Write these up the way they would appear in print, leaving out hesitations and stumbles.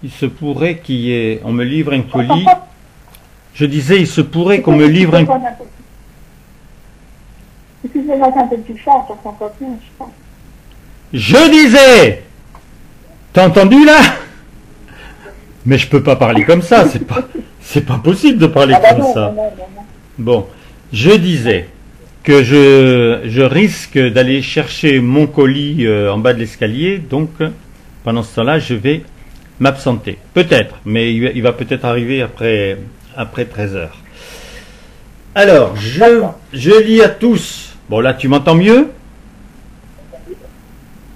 Il se pourrait qu'il y ait... On me livre un colis. Je disais, il se pourrait qu'on me livre un... Excusez-moi, c'est un peu plus fort sur son contenu, je pense. Je disais! T'as entendu là? Mais je peux pas parler comme ça, c'est pas possible de parler comme ça. Non. Bon, je disais que je risque d'aller chercher mon colis en bas de l'escalier, donc pendant ce temps-là, je vais m'absenter. Peut-être, mais il va peut-être arriver après 13 heures. Alors, je lis à tous. Bon, là, tu m'entends mieux?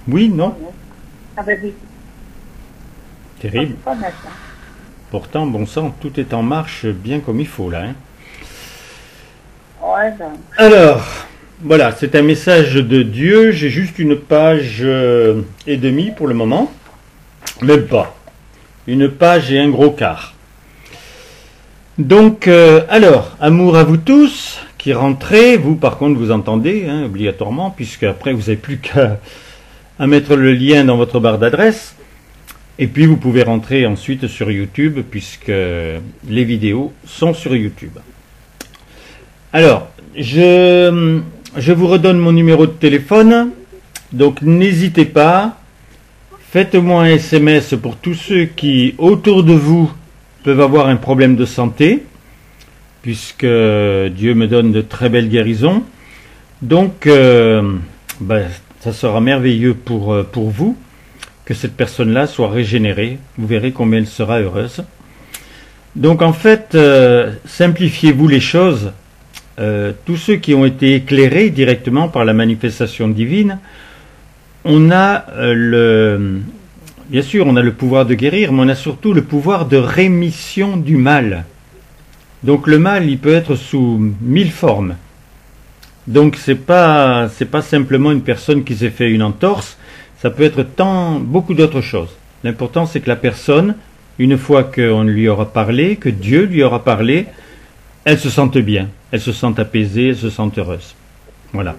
Oui, non? Ah ben oui. Terrible. Pas mal, ça. Pourtant, bon sang, tout est en marche bien comme il faut, là. Hein. Ouais, ben. Alors, voilà, c'est un message de Dieu. J'ai juste une page et demie pour le moment. Même pas. Une page et un gros quart. Donc, alors, amour à vous tous qui rentrez. Vous, par contre, vous entendez, hein, obligatoirement, puisque après, vous n'avez plus qu'à mettre le lien dans votre barre d'adresse. Et puis, vous pouvez rentrer ensuite sur YouTube, puisque les vidéos sont sur YouTube. Alors, je vous redonne mon numéro de téléphone. Donc, n'hésitez pas. Faites-moi un SMS pour tous ceux qui, autour de vous, peuvent avoir un problème de santé, puisque Dieu me donne de très belles guérisons. Donc, ça sera merveilleux pour vous que cette personne-là soit régénérée. Vous verrez combien elle sera heureuse. Donc, en fait, simplifiez-vous les choses. Tous ceux qui ont été éclairés directement par la manifestation divine, on a bien sûr, on a le pouvoir de guérir, mais on a surtout le pouvoir de rémission du mal. Donc le mal, il peut être sous 1000 formes. Donc c'est pas simplement une personne qui s'est fait une entorse, ça peut être beaucoup d'autres choses. L'important, c'est que la personne, une fois qu'on lui aura parlé, que Dieu lui aura parlé, elle se sente bien, elle se sente apaisée, elle se sente heureuse. Voilà.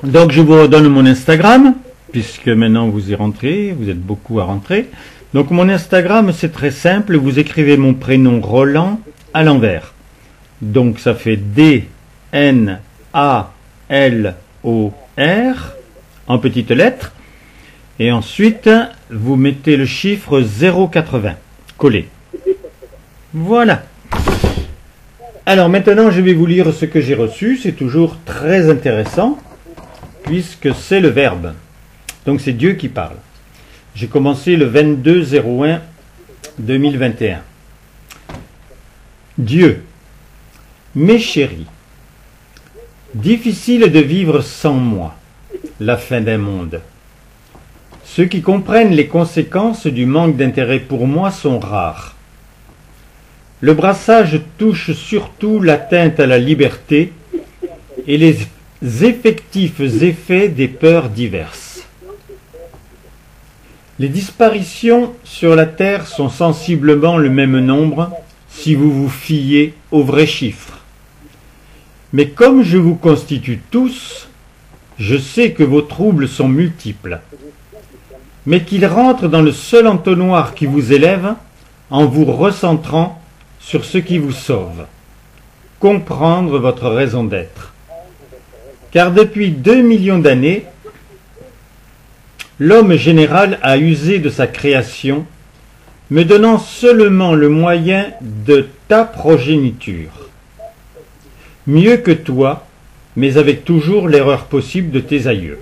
Donc je vous redonne mon Instagram, puisque maintenant vous y rentrez, vous êtes beaucoup à rentrer. Donc mon Instagram, c'est très simple, vous écrivez mon prénom Roland à l'envers. Donc ça fait D-N-A-L-O-R en petites lettres. Et ensuite, vous mettez le chiffre 080, collé. Voilà. Alors maintenant, je vais vous lire ce que j'ai reçu, c'est toujours très intéressant. Puisque c'est le Verbe. Donc c'est Dieu qui parle. J'ai commencé le 22/01/2021. Dieu, mes chéris, difficile de vivre sans moi, la fin d'un monde. Ceux qui comprennent les conséquences du manque d'intérêt pour moi sont rares. Le brassage touche surtout l'atteinte à la liberté et les effectifs effets des peurs diverses. Les disparitions sur la Terre sont sensiblement le même nombre si vous vous fiez aux vrais chiffres. Mais comme je vous constitue tous, je sais que vos troubles sont multiples, mais qu'ils rentrent dans le seul entonnoir qui vous élève en vous recentrant sur ce qui vous sauve. Comprendre votre raison d'être. Car depuis 2 millions d'années, l'homme général a usé de sa création, me donnant seulement le moyen de ta progéniture. Mieux que toi, mais avec toujours l'erreur possible de tes aïeux.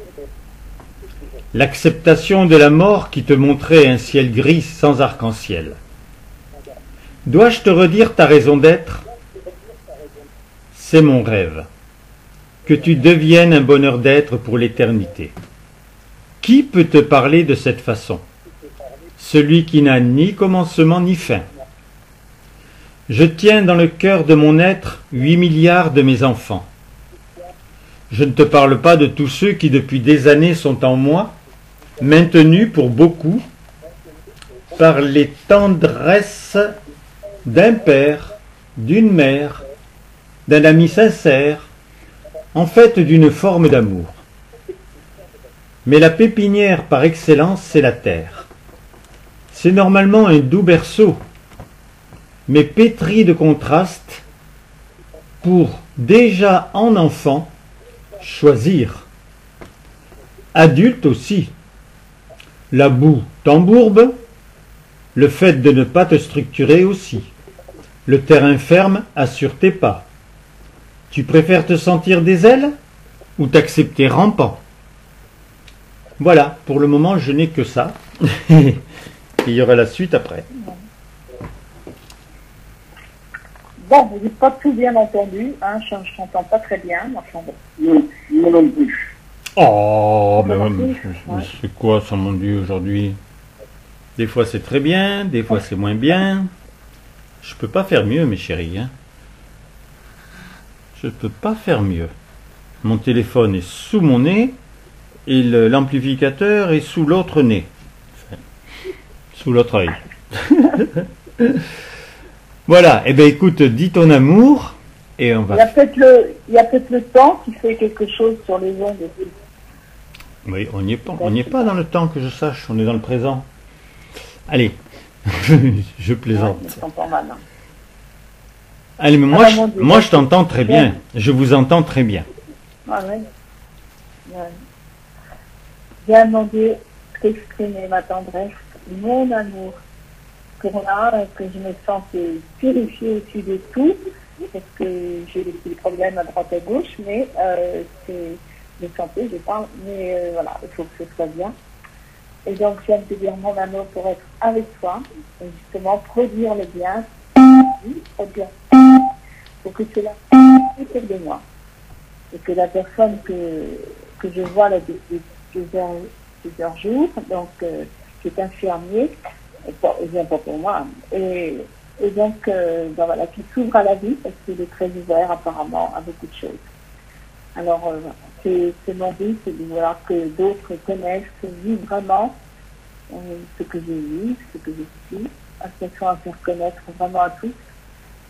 L'acceptation de la mort qui te montrait un ciel gris sans arc-en-ciel. Dois-je te redire ta raison d'être? C'est mon rêve. Que tu deviennes un bonheur d'être pour l'éternité. Qui peut te parler de cette façon? Celui qui n'a ni commencement ni fin. Je tiens dans le cœur de mon être 8 milliards de mes enfants. Je ne te parle pas de tous ceux qui depuis des années sont en moi, maintenus pour beaucoup par les tendresses d'un père, d'une mère, d'un ami sincère, en fait d'une forme d'amour. Mais la pépinière par excellence, c'est la terre. C'est normalement un doux berceau, mais pétri de contrastes pour, déjà en enfant, choisir. Adulte aussi. La boue t'embourbe, le fait de ne pas te structurer aussi. Le terrain ferme assure tes pas. Tu préfères te sentir des ailes ou t'accepter rampant? Voilà, pour le moment, je n'ai que ça. Et il y aura la suite après. Bon, vous n'êtes pas tout bien entendu, hein, je n'entends pas très bien, mais enfin bon. Non, moi non plus. Oh, mais Ouais. c'est quoi ça, mon Dieu, aujourd'hui? Des fois c'est très bien, des fois c'est moins bien. Je peux pas faire mieux, mes chéris. Hein. Je peux pas faire mieux. Mon téléphone est sous mon nez et l'amplificateur est sous l'autre nez. Enfin, sous l'autre œil. Voilà, eh bien écoute, dis ton amour et on Il y va... a peut-être le temps qui fait quelque chose sur les ondes aussi. Oui, on n'y est pas dans le temps que je sache, on est dans le présent. Allez, je plaisante. Ouais, je t'entends mal, hein. Allez, mais Ah, mon Dieu. moi je t'entends très bien. Je vous entends très bien. Ah ouais. Ouais. J'ai demandé d'exprimer ma tendresse, mon amour pour là, que je me sens purifiée au-dessus de tout, parce que j'ai des petits problèmes à droite et à gauche, mais c'est de santé, je parle, mais voilà, il faut que ce soit bien. Et donc, je viens de te dire mon amour pour être avec toi, et justement produire le bien, produire, pour que cela autour de moi. Et que la personne que je vois là depuis plusieurs jours, donc qui est infirmier, et bien pas pour moi, et donc ben voilà, qui s'ouvre à la vie, parce qu'il est très ouvert apparemment à beaucoup de choses. Alors, voilà, c'est mon but, c'est de vouloir que d'autres connaissent, vivent vraiment ce que j'ai vu, ce que je suis, à faire connaître vraiment à tous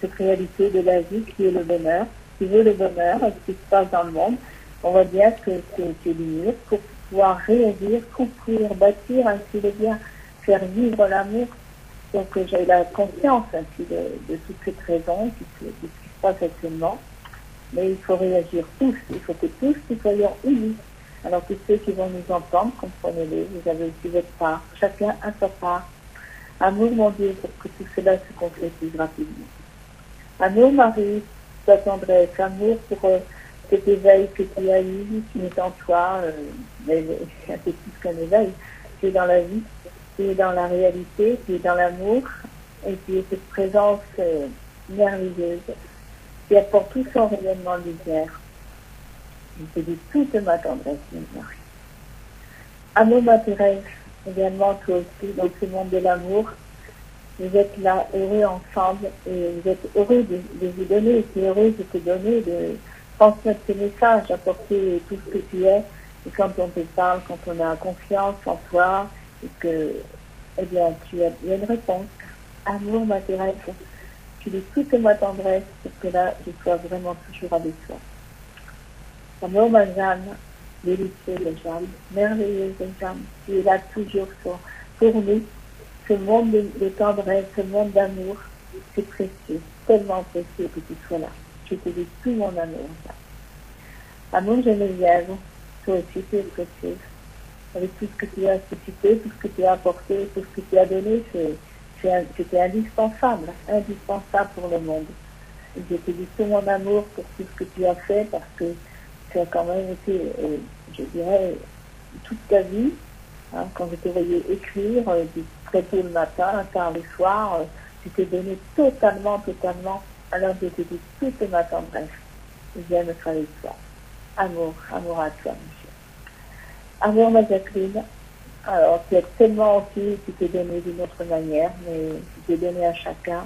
cette réalité de la vie qui est le bonheur, qui veut le bonheur, ce qui se passe dans le monde. On voit bien que c'est l'unir pour pouvoir réagir, construire, bâtir ainsi le bien, faire vivre l'amour. Donc j'ai la conscience ainsi de toute cette raison, de ce qui se passe actuellement. Mais il faut réagir tous, il faut que tous nous soyons unis. Alors tous ceux qui vont nous entendre, comprenez-les, vous avez aussi votre part, chacun a sa part. Amour, mon Dieu, pour que tout cela se concrétise rapidement. Amour, Marie, ta tendresse, amour pour cet éveil que tu as eu, qui est en toi, mais c'est plus qu'un éveil, tu es dans la vie, tu es dans la réalité, tu es dans l'amour, et tu es cette présence merveilleuse qui apporte tout son rayonnement de lumière. Je te dis toute ma tendresse, Marie. Amour, ma Thérèse, également toi aussi, dans ce monde de l'amour, vous êtes là, heureux ensemble, et vous êtes heureux de vous donner, tu es heureux de te donner, de transmettre ce message, apporter tout ce que tu es, et quand on te parle, quand on a confiance en toi, et que, eh bien, il y a une réponse. Amour, ma Thérèse, tu dis toute ma tendresse, pour que là, je sois vraiment toujours avec toi. Amour, ma Jeanne, délicieuse Jeanne, merveilleuse Jeanne, tu es là toujours pour nous. Ce monde de tendresse, ce monde d'amour, c'est précieux, tellement précieux que tu sois là. Je te dis tout mon amour. Amour Geneviève, toi aussi tu es précieuse. Avec tout ce que tu as suscité, tout ce que tu as apporté, tout ce que tu as donné, c'était indispensable, indispensable pour le monde. Et je te dis tout mon amour pour tout ce que tu as fait, parce que tu as quand même été, je dirais, toute ta vie, hein, quand je te voyais écrire, très tôt le matin, tard le soir, tu t'es donné totalement, alors je te dis toute ma tendresse, je viens être avec toi. Amour, amour à toi, monsieur. Amour, ma Jacqueline, alors tu as tellement aussi, tu t'es donné d'une autre manière, mais tu t'es donné à chacun.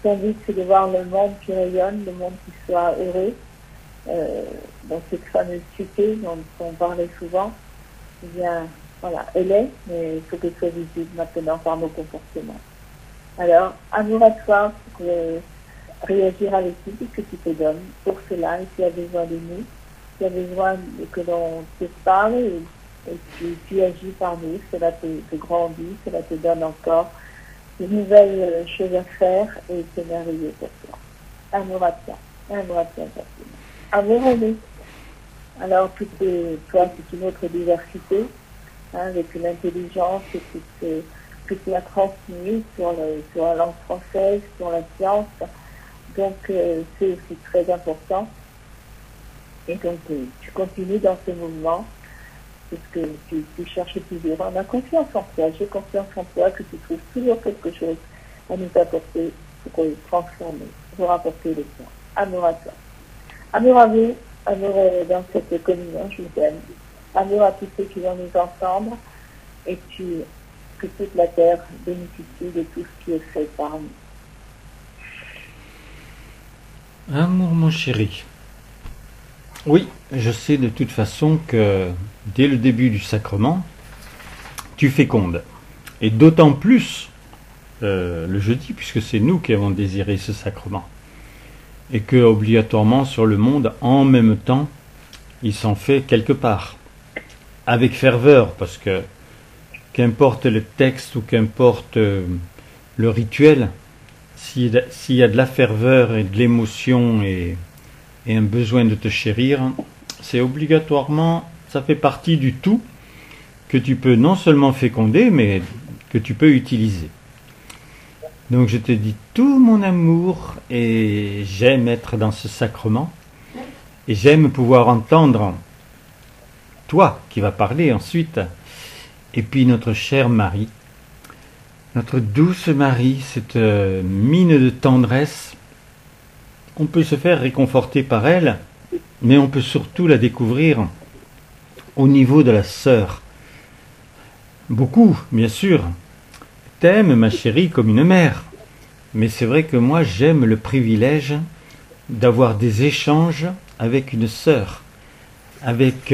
Ton but, c'est de voir le monde qui rayonne, le monde qui soit heureux, dans cette fameuse cité dont on parlait souvent. Eh bien, voilà, elle est, mais il faut qu'elle soit visible maintenant par nos comportements. Alors, amour à toi pour réagir avec tout ce que tu te donnes. Pour cela, et tu as besoin de nous, tu as besoin que l'on te parle, et et tu agis par nous, cela te grandit, cela te donne encore de nouvelles choses à faire et c'est merveilleux pour toi. Amour à toi, Fatima. Amour à nous. Alors, toi, c'est une autre diversité, hein, avec une intelligence que tu as transmise sur la langue française, sur la science. Donc, c'est aussi très important. Et donc, tu continues dans ce mouvement, puisque tu cherches toujours. On a confiance en toi, j'ai confiance en toi que tu trouves toujours quelque chose à nous apporter pour transformer, pour apporter le bien. Amour à toi. Amour à vous, amour dans cette communion, je vous aime. Amour à tous ceux qui vont nous entendre, et que toute la terre bénéficie de tout ce qui est fait par nous. Amour, mon chéri. Oui, je sais de toute façon que dès le début du sacrement, tu fécondes. Et d'autant plus le jeudi, puisque c'est nous qui avons désiré ce sacrement. Et que, obligatoirement, sur le monde, en même temps, il s'en fait quelque part. Avec ferveur, parce que qu'importe le texte ou qu'importe le rituel, s'il y a de la ferveur et de l'émotion et un besoin de te chérir, c'est obligatoirement, ça fait partie du tout que tu peux non seulement féconder, mais que tu peux utiliser. Donc je te dis tout mon amour et j'aime être dans ce sacrement et j'aime pouvoir entendre toi qui vas parler ensuite et puis notre chère Marie, notre douce Marie, cette mine de tendresse. On peut se faire réconforter par elle, mais on peut surtout la découvrir au niveau de la sœur. Beaucoup, bien sûr, t'aiment, ma chérie, comme une mère. Mais c'est vrai que moi, j'aime le privilège d'avoir des échanges avec une sœur, avec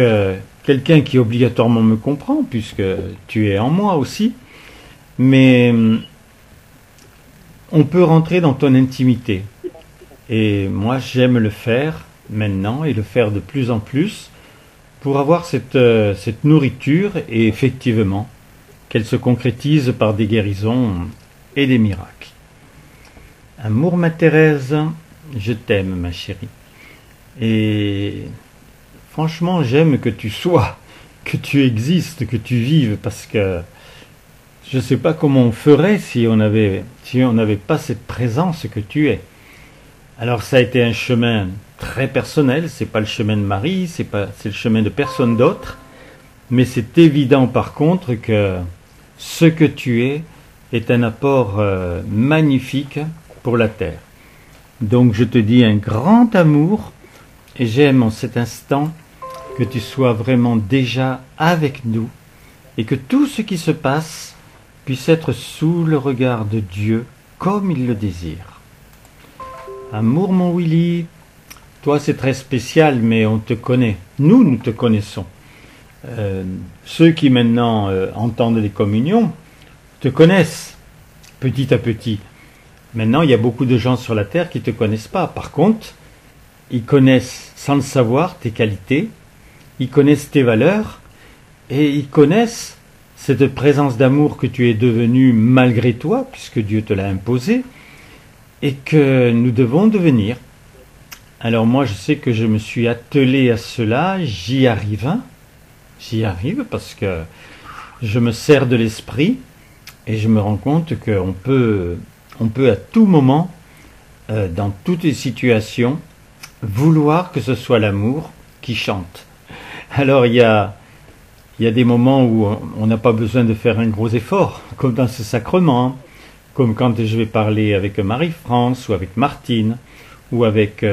quelqu'un qui obligatoirement me comprend, puisque tu es en moi aussi. Mais on peut rentrer dans ton intimité. Et moi, j'aime le faire maintenant et le faire de plus en plus pour avoir cette nourriture et effectivement qu'elle se concrétise par des guérisons et des miracles. Amour, ma Thérèse, je t'aime, ma chérie. Et franchement, j'aime que tu sois, que tu existes, que tu vives, parce que je ne sais pas comment on ferait si on n'avait pas cette présence que tu es. Alors ça a été un chemin très personnel, c'est pas le chemin de Marie, c'est le chemin de personne d'autre, mais c'est évident par contre que ce que tu es est un apport magnifique pour la terre. Donc je te dis un grand amour et j'aime en cet instant que tu sois vraiment déjà avec nous et que tout ce qui se passe puisse être sous le regard de Dieu comme il le désire. Amour, mon Willy, toi c'est très spécial, mais on te connaît. Nous te connaissons. Ceux qui maintenant entendent les communions te connaissent petit à petit. Maintenant, il y a beaucoup de gens sur la terre qui ne te connaissent pas. Par contre, ils connaissent, sans le savoir, tes qualités, ils connaissent tes valeurs, et ils connaissent cette présence d'amour que tu es devenu malgré toi, puisque Dieu te l'a imposé, et que nous devons devenir. Alors moi, je sais que je me suis attelé à cela, j'y arrive parce que je me sers de l'esprit, et je me rends compte qu'on peut à tout moment, dans toutes les situations, vouloir que ce soit l'amour qui chante. Alors il y a des moments où on n'a pas besoin de faire un gros effort, comme dans ce sacrement, hein. Comme quand je vais parler avec Marie-France, ou avec Martine, ou avec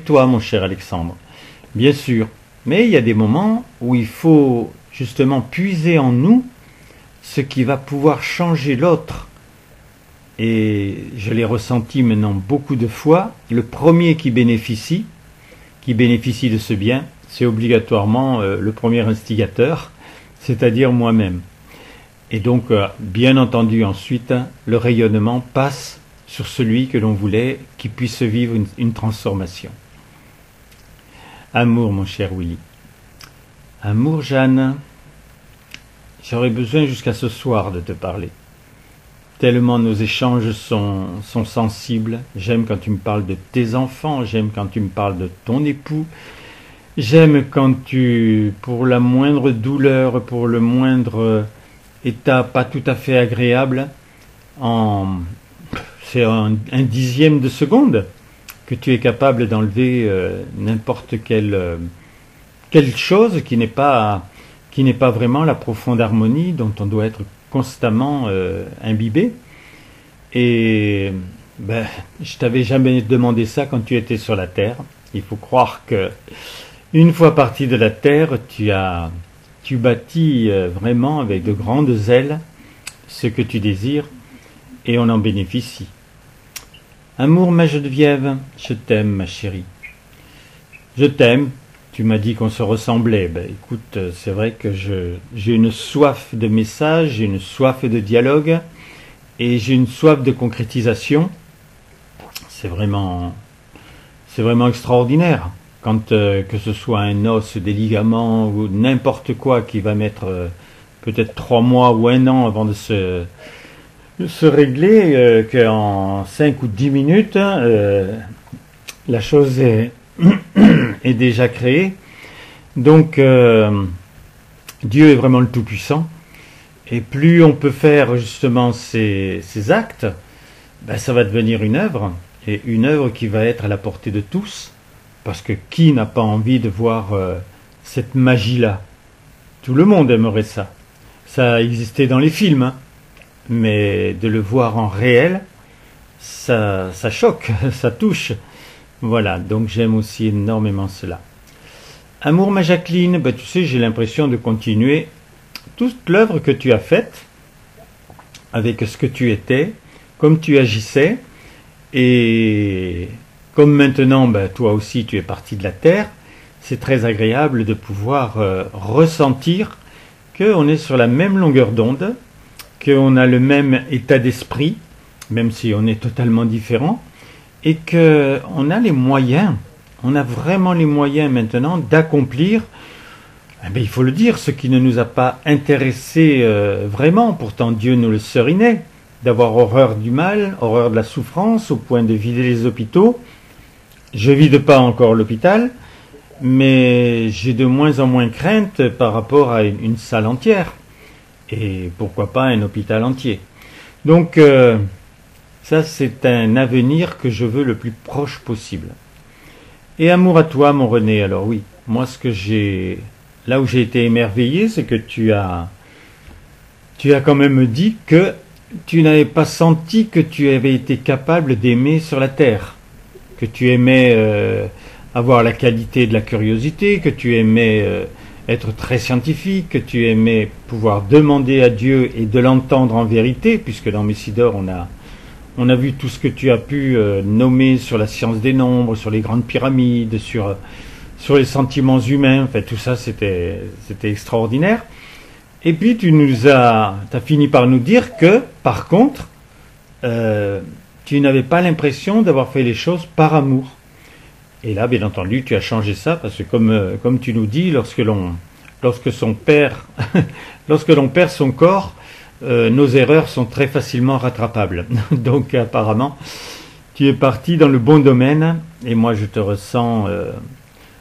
toi, mon cher Alexandre. Bien sûr. Mais il y a des moments où il faut justement puiser en nous ce qui va pouvoir changer l'autre. Et je l'ai ressenti maintenant beaucoup de fois. Le premier qui bénéficie de ce bien, c'est obligatoirement le premier instigateur, c'est-à-dire moi-même. Et donc, bien entendu, ensuite, le rayonnement passe sur celui que l'on voulait qu'il puisse vivre une transformation. Amour, mon cher Willy. Amour Jeanne, j'aurais besoin jusqu'à ce soir de te parler. Tellement nos échanges sont sensibles. J'aime quand tu me parles de tes enfants, j'aime quand tu me parles de ton époux, j'aime quand tu, pour la moindre douleur, pour le moindre état pas tout à fait agréable, c'est un dixième de seconde que tu es capable d'enlever n'importe quelle chose qui n'est pas vraiment la profonde harmonie dont on doit être constamment imbibé. Et je t'avais jamais demandé ça quand tu étais sur la terre. Il faut croire que une fois parti de la terre, tu bâtis vraiment avec de grandes ailes ce que tu désires et on en bénéficie. Amour, ma Geneviève, je t'aime, ma chérie. Je t'aime. Tu m'as dit qu'on se ressemblait. Écoute, c'est vrai que j'ai une soif de messages, j'ai une soif de dialogue et j'ai une soif de concrétisation. C'est vraiment extraordinaire. Quand que ce soit un os, des ligaments ou n'importe quoi qui va mettre peut-être 3 mois ou 1 an avant de se régler, qu'en 5 ou 10 minutes, la chose est déjà créée. Donc, Dieu est vraiment le Tout-Puissant. Et plus on peut faire justement ces actes, ça va devenir une œuvre. Et une œuvre qui va être à la portée de tous. Parce que qui n'a pas envie de voir cette magie-là? Tout le monde aimerait ça. Ça existait dans les films, hein. Mais de le voir en réel, ça choque, ça touche. Voilà, donc j'aime aussi énormément cela. Amour, ma Jacqueline, tu sais, j'ai l'impression de continuer toute l'œuvre que tu as faite, avec ce que tu étais, comme tu agissais, et comme maintenant, toi aussi, tu es parti de la terre, c'est très agréable de pouvoir ressentir qu'on est sur la même longueur d'onde, qu'on a le même état d'esprit, même si on est totalement différent, et qu'on a les moyens, on a vraiment les moyens maintenant d'accomplir, il faut le dire, ce qui ne nous a pas intéressés vraiment, pourtant Dieu nous le serinait, d'avoir horreur du mal, horreur de la souffrance, au point de vider les hôpitaux. Je vide pas encore l'hôpital, mais j'ai de moins en moins crainte par rapport à une salle entière. Et pourquoi pas un hôpital entier. Donc, ça c'est un avenir que je veux le plus proche possible. Et amour à toi, mon René. Alors oui, moi là où j'ai été émerveillé, c'est que tu as quand même dit que tu n'avais pas senti que tu avais été capable d'aimer sur la terre, que tu aimais avoir la qualité de la curiosité, que tu aimais être très scientifique, que tu aimais pouvoir demander à Dieu et de l'entendre en vérité, puisque dans Messidor on a vu tout ce que tu as pu nommer sur la science des nombres, sur les grandes pyramides, sur les sentiments humains, enfin tout ça c'était extraordinaire. Et puis t'as fini par nous dire que, par contre, tu n'avais pas l'impression d'avoir fait les choses par amour. Et là, bien entendu, tu as changé ça, parce que comme tu nous dis, lorsque l'on perd son corps, nos erreurs sont très facilement rattrapables. Donc apparemment, tu es parti dans le bon domaine, et moi je te ressens...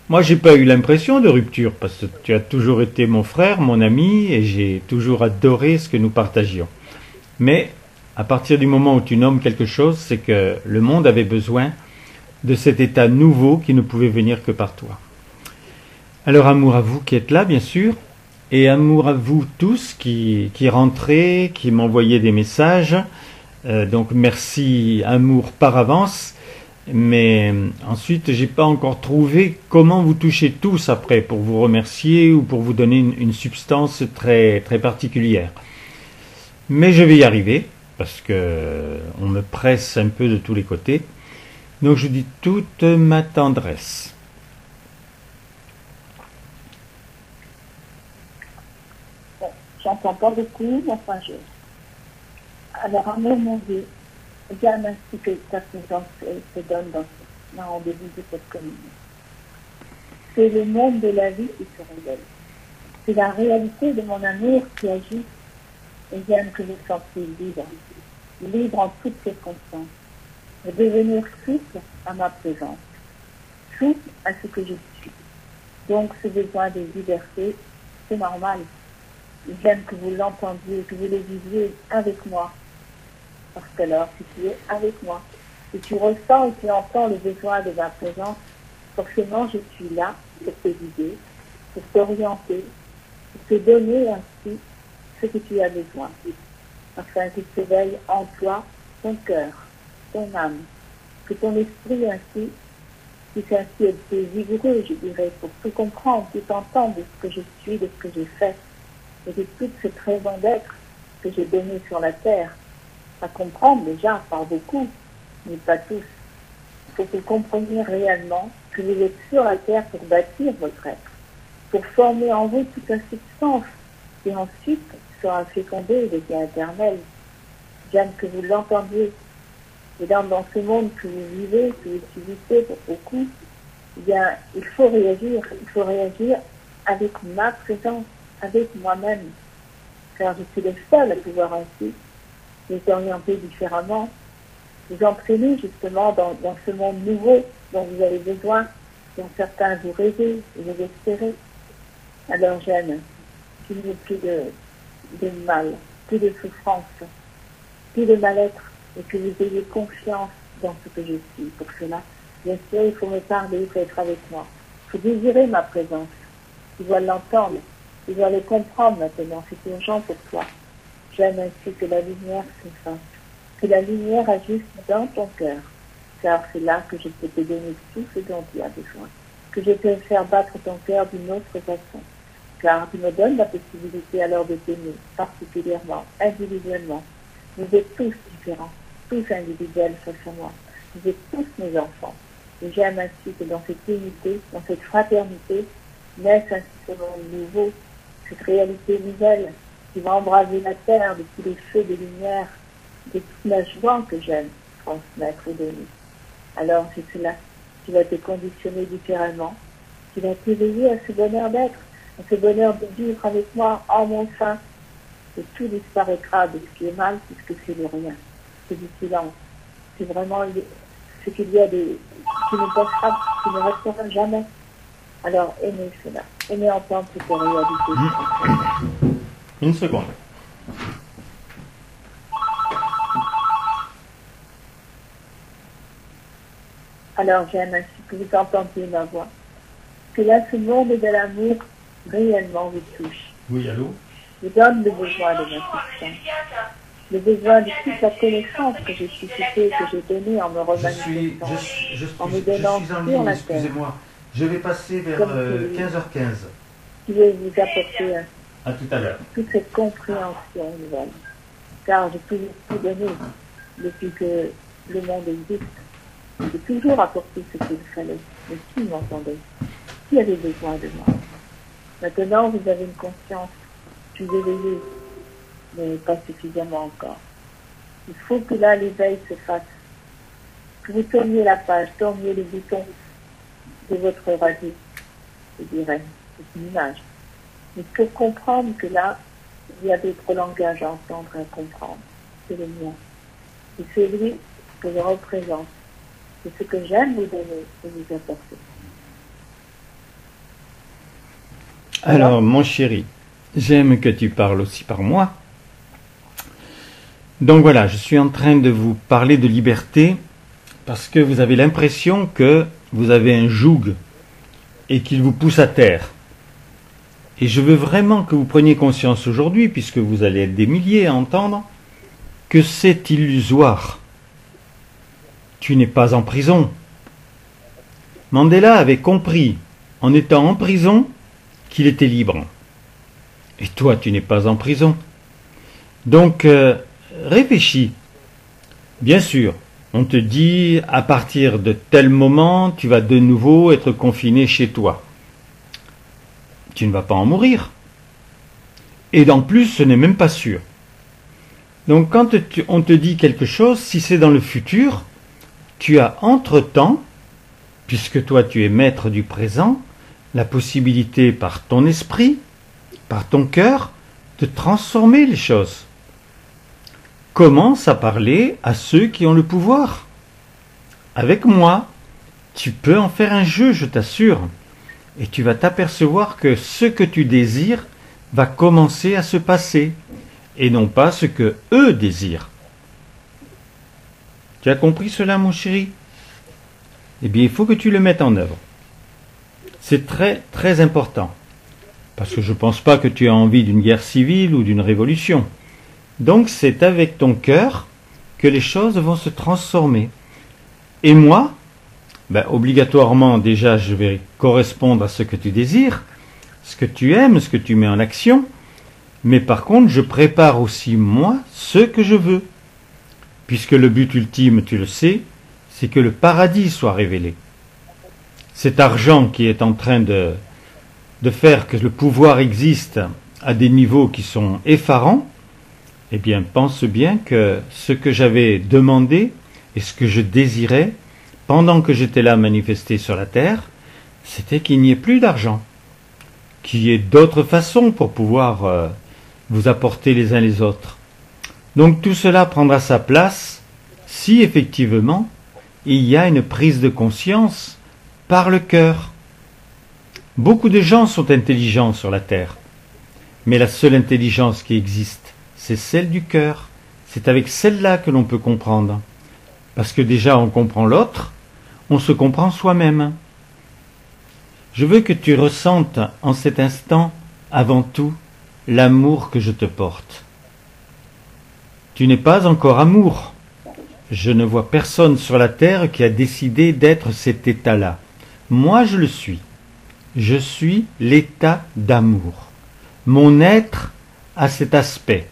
Moi, j'ai pas eu l'impression de rupture, parce que tu as toujours été mon frère, mon ami, et j'ai toujours adoré ce que nous partagions. Mais, à partir du moment où tu nommes quelque chose, c'est que le monde avait besoin de cet état nouveau qui ne pouvait venir que par toi. Alors, amour à vous qui êtes là, bien sûr, et amour à vous tous qui rentrez, qui m'envoyez des messages. Donc, merci, amour par avance. Mais ensuite, j'ai pas encore trouvé comment vous toucher tous après pour vous remercier ou pour vous donner une substance très très particulière. Mais je vais y arriver parce que on me presse un peu de tous les côtés. Donc je dis toute ma tendresse. Bon, j'entends pas beaucoup, mais enfin Alors, amour, mon Dieu, bien ainsi que ta présence se donne dans le rendez-vous de cette communion. C'est le monde de la vie qui se révèle. C'est la réalité de mon amour qui agit et j'aime que vous sentiez libre, libre en toutes circonstances, et devenir souple à ma présence, souple à ce que je suis. Donc ce besoin de liberté, c'est normal. J'aime que vous l'entendiez, que vous le viviez avec moi. Parce que alors, si tu es avec moi, si tu ressens et tu entends le besoin de ma présence, forcément je suis là pour te guider, pour t'orienter, pour te donner ainsi ce que tu as besoin, afin qu'il s'éveille en toi ton cœur, ton âme, que ton esprit ainsi puisse ainsi être vigoureux, je dirais, pour tout comprendre, tout entendre de ce que je suis, de ce que j'ai fait, et de toute cette raison d'être que j'ai donnée sur la terre, à comprendre déjà par beaucoup, mais pas tous. Il faut que vous compreniez réellement que vous êtes sur la terre pour bâtir votre être, pour former en vous toute la substance, et ensuite sera fécondée de vie éternelle. J'aime que vous l'entendiez. Et dans ce monde que vous vivez, que vous subissez pour beaucoup, eh bien, il faut réagir avec ma présence, avec moi-même, car je suis le seul à pouvoir ainsi les orienter différemment, vous entraîner justement dans ce monde nouveau dont vous avez besoin, dont certains vous rêvez et vous espérez. Alors j'aime qu'il n'y ait plus de mal, plus de souffrance, plus de mal-être, et que vous ayez confiance dans ce que je suis. Pour cela, bien sûr, il faut me parler, il faut être avec moi. Il faut désirer ma présence. Tu dois l'entendre, tu dois le comprendre maintenant, c'est urgent pour toi. J'aime ainsi que la lumière se fasse, que la lumière agisse dans ton cœur, car c'est là que je peux te donner tout ce dont tu as besoin, que je peux faire battre ton cœur d'une autre façon, car tu me donnes la possibilité alors de t'aimer, particulièrement, individuellement. Vous êtes tous différents, tous individuels face à moi. Vous êtes tous mes enfants. Et j'aime ainsi que dans cette unité, dans cette fraternité, naisse ainsi ce monde nouveau, cette réalité nouvelle, qui va embraser la terre de tous les feux de lumière, de toute la joie que j'aime transmettre et donner. Alors c'est cela qui va te conditionner différemment, qui va t'éveiller à ce bonheur d'être, à ce bonheur de vivre avec moi en mon sein. Et tout disparaîtra de ce qui est mal, puisque c'est le rien, c'est du silence. C'est vraiment ce qu'il y a qui ne passera, qui ne restera jamais. Alors aimez cela, aimez entendre cette réalité. Une seconde. Alors j'aime ainsi que vous entendiez ma voix, que là ce monde de l'amour réellement vous touche. Oui, allô? Vous donne le besoin de ma substance, le besoin de toute la connaissance que j'ai suscitée, que j'ai donnée en me remanifestant, en me donnant sur la terre. Excusez-moi, je vais passer vers 15h15. Qui veut vous apporter À tout à l'heure. toute cette compréhension nouvelle. Car j'ai toujours tout donné depuis que le monde existe. J'ai toujours apporté ce qu'il fallait. Mais qui m'entendait? Qui avait besoin de moi? Maintenant, vous avez une conscience plus éveillée, mais pas suffisamment encore. Il faut que là, l'éveil se fasse. Que vous tourniez la page, tourniez le bouton de votre radio, je dirais. C'est une image. Mais pour comprendre que là, il y a d'autres langages à entendre et à comprendre. C'est le mien. Et c'est lui que je représente. C'est ce que j'aime vous donner et vous apporter. Alors, mon chéri, j'aime que tu parles aussi par moi. Donc voilà, je suis en train de vous parler de liberté parce que vous avez l'impression que vous avez un joug et qu'il vous pousse à terre. Et je veux vraiment que vous preniez conscience aujourd'hui, puisque vous allez être des milliers à entendre, que c'est illusoire. Tu n'es pas en prison. Mandela avait compris, en étant en prison, qu'il était libre. Et toi, tu n'es pas en prison. Donc, réfléchis. Bien sûr, on te dit, à partir de tel moment, tu vas de nouveau être confiné chez toi. Tu ne vas pas en mourir. Et en plus, ce n'est même pas sûr. Donc, quand on te dit quelque chose, si c'est dans le futur, tu as entre-temps, puisque toi tu es maître du présent, la possibilité par ton esprit par ton cœur, de transformer les choses. Commence à parler à ceux qui ont le pouvoir. Avec moi, tu peux en faire un jeu, je t'assure. Et tu vas t'apercevoir que ce que tu désires va commencer à se passer, et non pas ce que eux désirent. Tu as compris cela, mon chéri? Eh bien, il faut que tu le mettes en œuvre. C'est très, très important. Parce que je ne pense pas que tu as envie d'une guerre civile ou d'une révolution. Donc, c'est avec ton cœur que les choses vont se transformer. Et moi, obligatoirement, déjà, je vais correspondre à ce que tu désires, ce que tu aimes, ce que tu mets en action. Mais par contre, je prépare aussi, moi, ce que je veux. Puisque le but ultime, tu le sais, c'est que le paradis soit révélé. Cet argent qui est en train de faire que le pouvoir existe à des niveaux qui sont effarants, eh bien, pense bien que ce que j'avais demandé et ce que je désirais, pendant que j'étais là manifesté sur la terre, c'était qu'il n'y ait plus d'argent, qu'il y ait d'autres façons pour pouvoir vous apporter les uns les autres. Donc tout cela prendra sa place si effectivement il y a une prise de conscience par le cœur. Beaucoup de gens sont intelligents sur la terre, mais la seule intelligence qui existe, c'est celle du cœur. C'est avec celle-là que l'on peut comprendre. Parce que déjà on comprend l'autre, on se comprend soi-même. Je veux que tu ressentes en cet instant, avant tout, l'amour que je te porte. Tu n'es pas encore amour. Je ne vois personne sur la terre qui a décidé d'être cet état-là. Moi, je le suis. Je suis l'état d'amour. Mon être a cet aspect.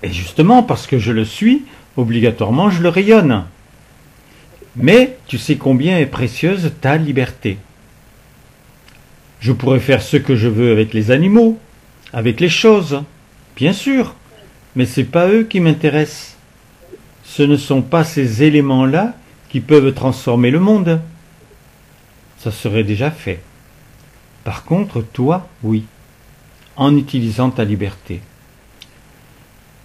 Et justement, parce que je le suis, obligatoirement, je le rayonne. Mais tu sais combien est précieuse ta liberté. Je pourrais faire ce que je veux avec les animaux, avec les choses, bien sûr, mais ce n'est pas eux qui m'intéressent. Ce ne sont pas ces éléments-là qui peuvent transformer le monde. Ça serait déjà fait. Par contre, toi, oui, en utilisant ta liberté.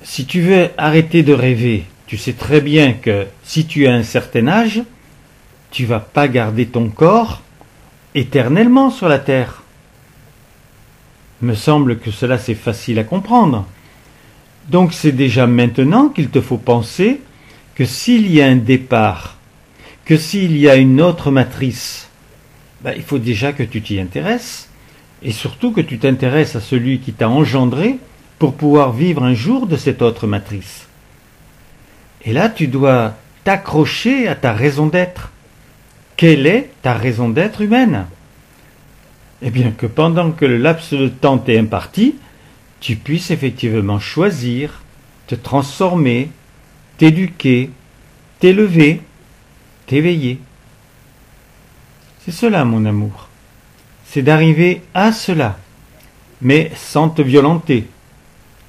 Si tu veux arrêter de rêver, tu sais très bien que si tu as un certain âge, tu ne vas pas garder ton corps éternellement sur la terre. Il me semble que cela c'est facile à comprendre. Donc c'est déjà maintenant qu'il te faut penser que s'il y a un départ, que s'il y a une autre matrice, il faut déjà que tu t'y intéresses, et surtout que tu t'intéresses à celui qui t'a engendré pour pouvoir vivre un jour de cette autre matrice. Et là, tu dois t'accrocher à ta raison d'être. Quelle est ta raison d'être humaine? Eh bien, que pendant que le laps de temps t'est imparti, tu puisses effectivement choisir, te transformer, t'éduquer, t'élever, t'éveiller. C'est cela, mon amour. C'est d'arriver à cela, mais sans te violenter.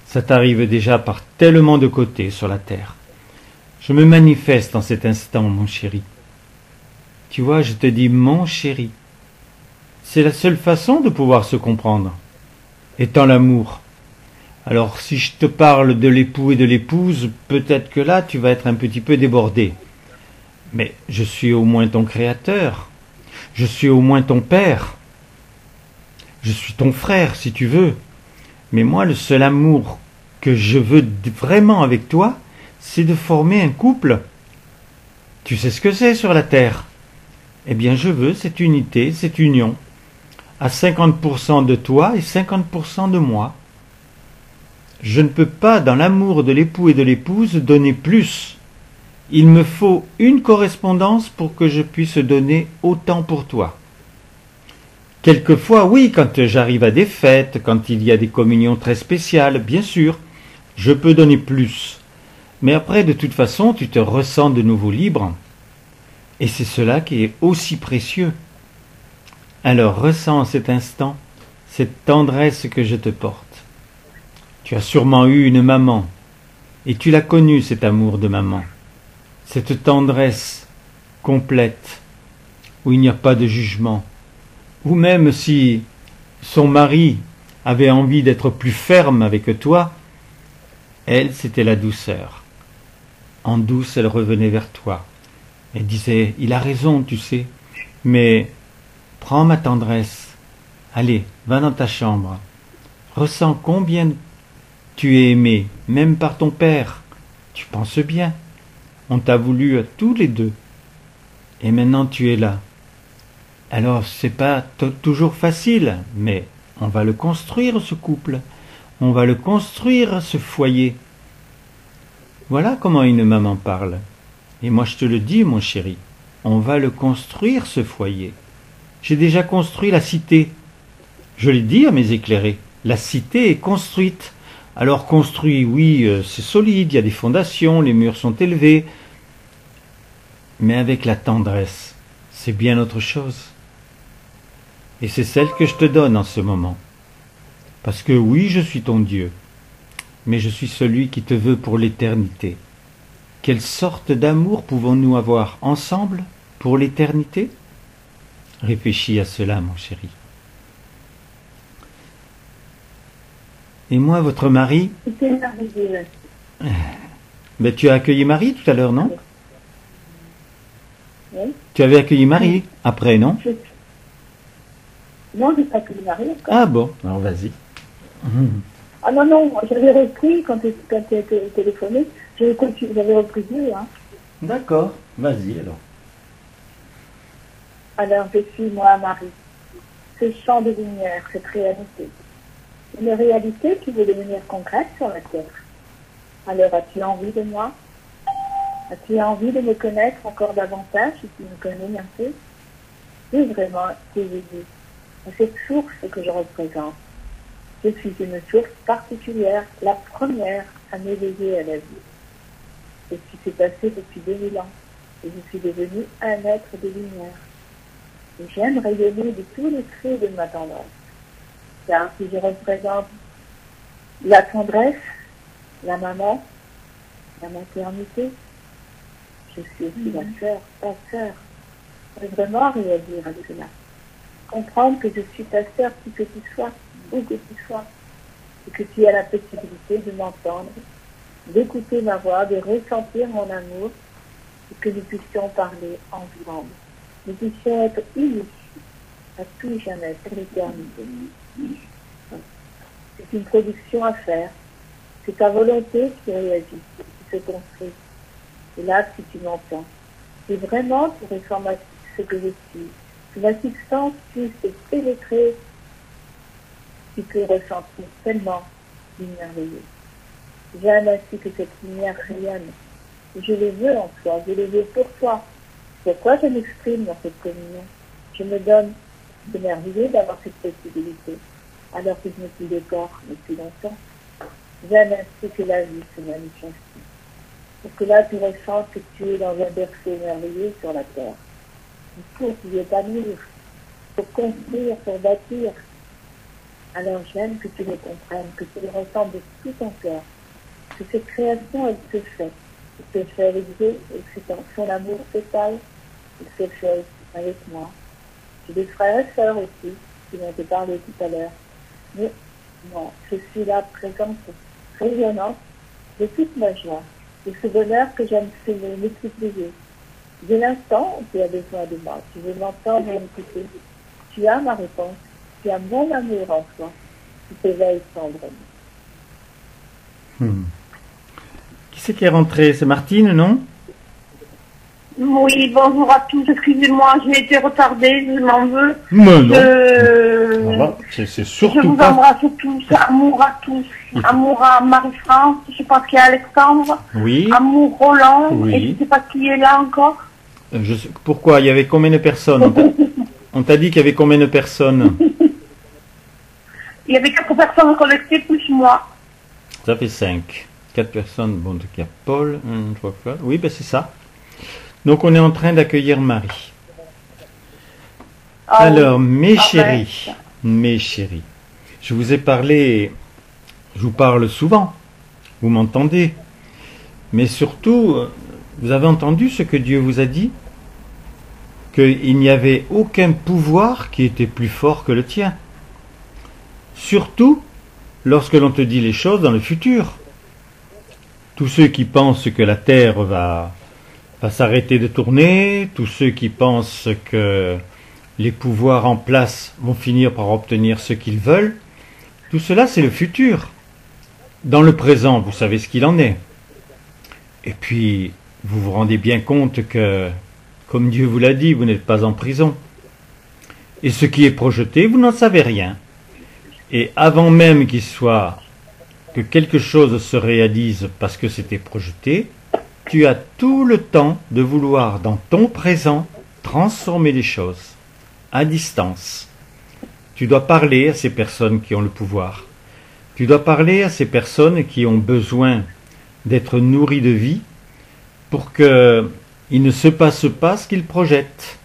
Ça t'arrive déjà par tellement de côtés sur la terre. Je me manifeste en cet instant, mon chéri. Tu vois, je te dis mon chéri. C'est la seule façon de pouvoir se comprendre, étant l'amour. Alors si je te parle de l'époux et de l'épouse, peut-être que là tu vas être un petit peu débordé. Mais je suis au moins ton créateur, je suis au moins ton père, je suis ton frère si tu veux. Mais moi le seul amour que je veux vraiment avec toi, c'est de former un couple. Tu sais ce que c'est sur la terre? Eh bien je veux cette unité, cette union, à 50% de toi et 50% de moi. Je ne peux pas, dans l'amour de l'époux et de l'épouse, donner plus. Il me faut une correspondance pour que je puisse donner autant pour toi. Quelquefois, oui, quand j'arrive à des fêtes, quand il y a des communions très spéciales, bien sûr, je peux donner plus. Mais après, de toute façon, tu te ressens de nouveau libre. Et c'est cela qui est aussi précieux. Alors ressens en cet instant cette tendresse que je te porte. Tu as sûrement eu une maman, et tu l'as connu cet amour de maman, cette tendresse complète, où il n'y a pas de jugement, ou même si son mari avait envie d'être plus ferme avec toi, elle, c'était la douceur. En douce, elle revenait vers toi. Elle disait, il a raison, tu sais, mais prends ma tendresse. Allez, va dans ta chambre. Ressens combien tu es aimé, même par ton père. Tu penses bien. On t'a voulu à tous les deux. Et maintenant tu es là. Alors c'est pas toujours facile, mais on va le construire ce couple. On va le construire ce foyer. Voilà comment une maman parle. Et moi je te le dis mon chéri, on va le construire ce foyer. J'ai déjà construit la cité. Je l'ai dit à mes éclairés, la cité est construite. Alors construit, oui, c'est solide, il y a des fondations, les murs sont élevés, mais avec la tendresse, c'est bien autre chose. Et c'est celle que je te donne en ce moment. Parce que oui, je suis ton Dieu, mais je suis celui qui te veut pour l'éternité. Quelle sorte d'amour pouvons-nous avoir ensemble pour l'éternité? Réfléchis à cela, mon chéri. Et moi, votre mari? C'était merveilleux. Ben, tu as accueilli Marie tout à l'heure, non? Oui. Tu avais accueilli Marie après, non? Non, je n'ai pas que le mari encore. Ah bon, alors vas-y. Ah non, non, j'avais repris quand tu as téléphoné, j'avais repris deux. Hein. D'accord, vas-y alors. Alors, je suis moi, Marie. Ce champ de lumière, cette réalité. Une réalité qui veut devenir concrète sur la terre. Alors, as-tu envie de moi? As-tu envie de me connaître encore davantage si tu me connais un peu? Oui, vraiment, c'est Jésus. Cette source que je représente. Je suis une source particulière, la première à m'éveiller à la vie. C'est ce qui s'est passé depuis 2000 ans. Et je suis devenue un être de lumière. Et j'aime rayonner de tous les traits de ma tendresse. Car si je représente la tendresse, la maman, la maternité, je suis aussi la sœur, ta sœur. Je veux vraiment réagir à cela. Comprendre que je suis ta sœur qui que tu sois, où que tu sois, et que tu as la possibilité de m'entendre, d'écouter ma voix, de ressentir mon amour, et que nous puissions parler ensemble. Nous puissions être unis à tout jamais, pour l'éternité. C'est une production à faire. C'est ta volonté qui réagit, qui se construit. Et là, si tu m'entends, c'est vraiment pour réformer ce que je suis. Que ma substance puisse te pénétrer, tu peux ressentir tellement du merveilleux. J'aime ainsi que cette lumière rayonne. Je le veux en toi, je le veux pour toi. Pourquoi je m'exprime dans cette communion? Je me donne de merveilleux d'avoir cette possibilité, alors que je ne suis de corps depuis longtemps. J'aime ainsi que la vie se manifeste. Pour que là tu ressentes que tu es dans un berceau merveilleux sur la terre. Pour t'y épanouir, pour construire, pour bâtir. Alors j'aime que tu le comprennes, que tu le ressentes de tout ton cœur. Que cette création, elle se fait. Elle se fait avec Dieu, et que son amour total, elle se fait avec moi. J'ai des frères et sœurs aussi, qui vont te parler tout à l'heure. Mais moi, je suis là présente, rayonnante, de toute ma joie, de ce bonheur que j'aime multiplier. De l'instant où tu as besoin de moi, tu veux m'entendre et m'écouter, tu as ma réponse, tu as mon amour en toi, tu t'éveilles tendrement. Qui c'est qui est rentré? C'est Martine, non? Oui, bonjour à tous, excusez-moi, j'ai été retardée, je m'en veux. Mais non. Voilà, c'est Je surtout vous pas... embrasse tous, amour à tous, amour à Marie-France, je pense qu'il y a Alexandre, Oui. amour Roland, Oui. et je ne sais pas qui est là encore. Pourquoi? Il y avait combien de personnes? On t'a dit qu'il y avait combien de personnes? Il y avait 4 personnes connectées plus moi. Ça fait 5. 4 personnes. Bon, donc il y a Paul, 1, 3, 4. Oui, ben c'est ça. Donc on est en train d'accueillir Marie. Ah oui. Alors, mes Ah chéris, mes chéris, je vous ai parlé, je vous parle souvent, vous m'entendez, mais surtout, vous avez entendu ce que Dieu vous a dit? Qu'il n'y avait aucun pouvoir qui était plus fort que le tien. surtout lorsque l'on te dit les choses dans le futur. Tous ceux qui pensent que la Terre va s'arrêter de tourner, tous ceux qui pensent que les pouvoirs en place vont finir par obtenir ce qu'ils veulent, tout cela c'est le futur. Dans le présent, vous savez ce qu'il en est. Et puis, vous vous rendez bien compte que, comme Dieu vous l'a dit, vous n'êtes pas en prison. Et ce qui est projeté, vous n'en savez rien. Et avant même que quelque chose se réalise parce que c'était projeté, tu as tout le temps de vouloir, dans ton présent, transformer les choses, à distance. Tu dois parler à ces personnes qui ont le pouvoir. Tu dois parler à ces personnes qui ont besoin d'être nourries de vie pour qu'il ne se passe pas ce qu'ils projettent.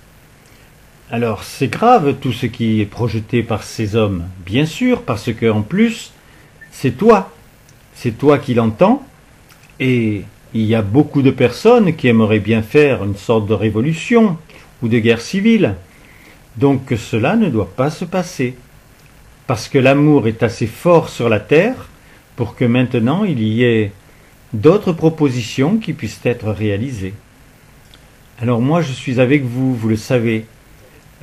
Alors c'est grave tout ce qui est projeté par ces hommes, bien sûr, parce que en plus, c'est toi qui l'entends, et il y a beaucoup de personnes qui aimeraient bien faire une sorte de révolution ou de guerre civile. Donc cela ne doit pas se passer, parce que l'amour est assez fort sur la terre pour que maintenant il y ait d'autres propositions qui puissent être réalisées. Alors moi je suis avec vous, vous le savez.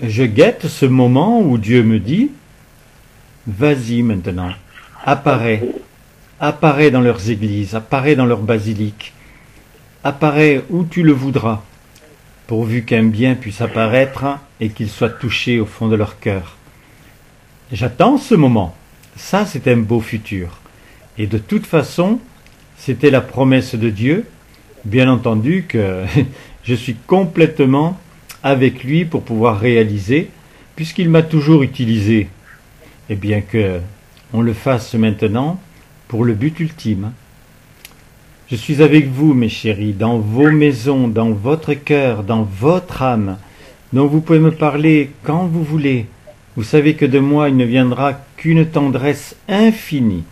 Je guette ce moment où Dieu me dit « Vas-y maintenant, apparaît dans leurs églises, apparaît dans leurs basiliques, apparaît où tu le voudras, pourvu qu'un bien puisse apparaître et qu'il soit touché au fond de leur cœur. » J'attends ce moment. Ça, c'est un beau futur. Et de toute façon, c'était la promesse de Dieu. Bien entendu que je suis complètement avec lui pour pouvoir réaliser, puisqu'il m'a toujours utilisé. Et bien que on le fasse maintenant pour le but ultime. Je suis avec vous, mes chéris, dans vos maisons, dans votre cœur, dans votre âme, dont vous pouvez me parler quand vous voulez. Vous savez que de moi il ne viendra qu'une tendresse infinie.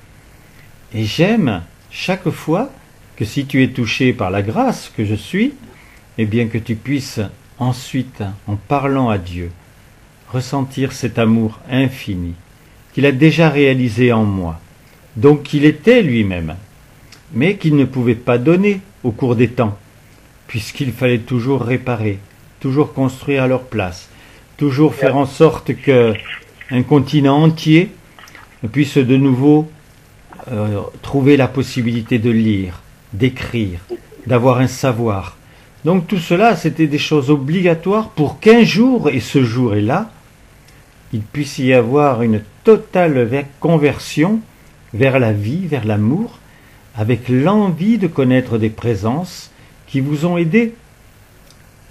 Et j'aime chaque fois que si tu es touché par la grâce que je suis, eh bien que tu puisses ensuite, en parlant à Dieu, ressentir cet amour infini qu'il a déjà réalisé en moi, donc qu'il était lui-même, mais qu'il ne pouvait pas donner au cours des temps, puisqu'il fallait toujours réparer, toujours construire à leur place, toujours faire en sorte qu'un continent entier puisse de nouveau trouver la possibilité de lire, d'écrire, d'avoir un savoir. Donc tout cela, c'était des choses obligatoires pour qu'un jour, et ce jour est là, il puisse y avoir une totale conversion vers la vie, vers l'amour, avec l'envie de connaître des présences qui vous ont aidé.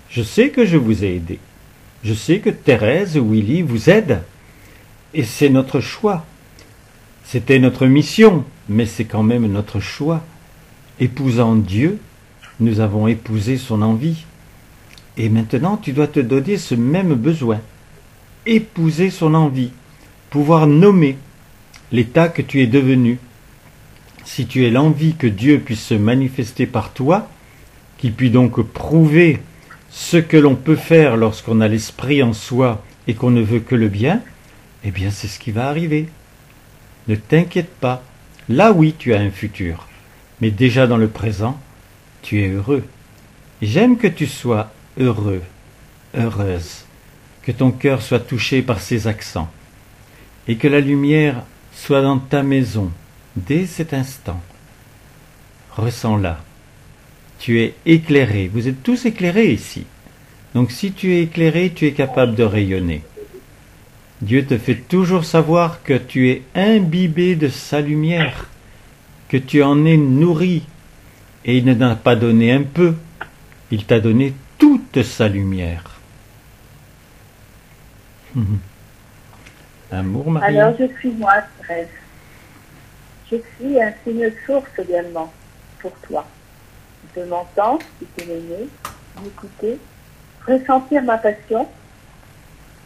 Je sais que je vous ai aidé. Je sais que Thérèse ou Willy vous aident. Et c'est notre choix. C'était notre mission, mais c'est quand même notre choix. Épousant Dieu, nous avons épousé son envie. Et maintenant, tu dois te donner ce même besoin. Épouser son envie. Pouvoir nommer l'état que tu es devenu. Si tu es l'envie que Dieu puisse se manifester par toi, qu'il puisse donc prouver ce que l'on peut faire lorsqu'on a l'esprit en soi et qu'on ne veut que le bien, eh bien c'est ce qui va arriver. Ne t'inquiète pas. Là oui, tu as un futur. Mais déjà dans le présent, tu es heureux. J'aime que tu sois heureux, heureuse, que ton cœur soit touché par ces accents, et que la lumière soit dans ta maison dès cet instant. Ressens-la. Tu es éclairé. Vous êtes tous éclairés ici. Donc si tu es éclairé, tu es capable de rayonner. Dieu te fait toujours savoir que tu es imbibé de sa lumière, que tu en es nourri. Et il ne t'a pas donné un peu, il t'a donné toute sa lumière. Amour, Marie. Alors je suis moi, Thérèse. Je suis un signe de source également pour toi. Je m'entends, si tu m'aimes, m'écouter, ressentir ma passion,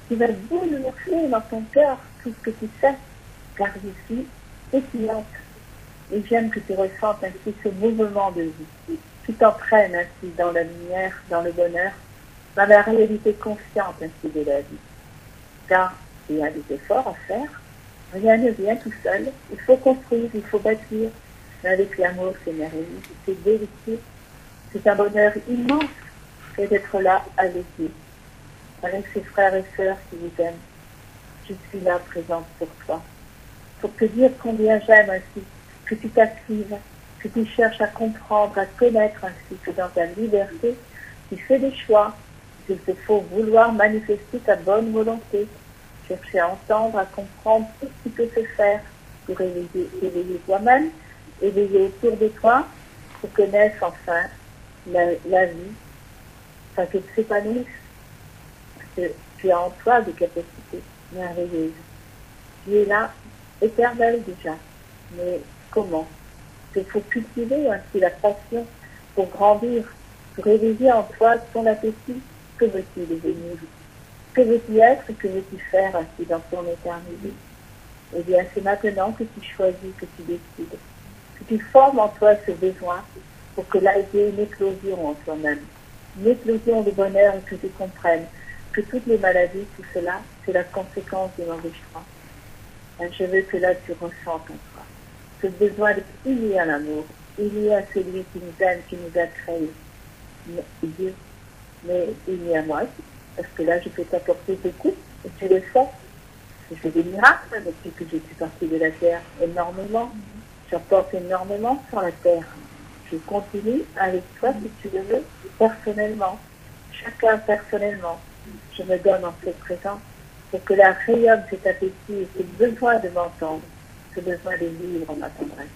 qui va bouleverser dans ton cœur tout ce que tu sais, car je suis pétillante. Et j'aime que tu ressentes ainsi ce mouvement de vie. Tu t'entraînes ainsi dans la lumière, dans le bonheur, dans la réalité consciente ainsi de la vie. Car il y a des efforts à faire, Rien ne vient tout seul. Il faut construire, il faut bâtir. Mais avec l'amour, c'est merveilleux, c'est délicieux. C'est un bonheur immense que d'être là avec lui, avec ses frères et sœurs qui vous aiment. Je suis là présente pour toi. Pour te dire combien j'aime ainsi, que tu t'actives, que tu cherches à comprendre, à connaître ainsi que dans ta liberté, tu fais des choix. Il te faut vouloir manifester ta bonne volonté, chercher à entendre, à comprendre tout ce qui peut se faire pour éveiller toi-même, éveiller autour de toi, pour que naisse enfin la vie, enfin que tu s'épanouisses, parce que tu as en toi des capacités merveilleuses. Tu es là, éternel déjà, mais comment? Il faut cultiver ainsi la passion pour grandir, pour éveiller en toi ton appétit. Que veux-tu devenir? Que veux-tu être et que veux-tu faire ainsi dans ton éternité? Eh bien, c'est maintenant que tu choisis, que tu décides, que tu formes en toi ce besoin pour que là il y ait une éclosion en toi-même, une éclosion de bonheur et que tu comprennes que toutes les maladies, tout cela, c'est la conséquence de l'enrichissement. Je veux que là tu ressentes en toi ce besoin d'être uni à l'amour, uni à celui qui nous aime, qui nous a créés, Dieu, mais uni à moi, parce que là je peux t'apporter beaucoup, et tu le sais. Je fais des miracles depuis que je suis partie de la terre, énormément. J'apporte énormément sur la terre. Je continue avec toi, si tu le veux, personnellement. Chacun personnellement. Je me donne en cette présence pour que la rayonne cet appétit et ce besoin de m'entendre, ce besoin de vivre ma tendresse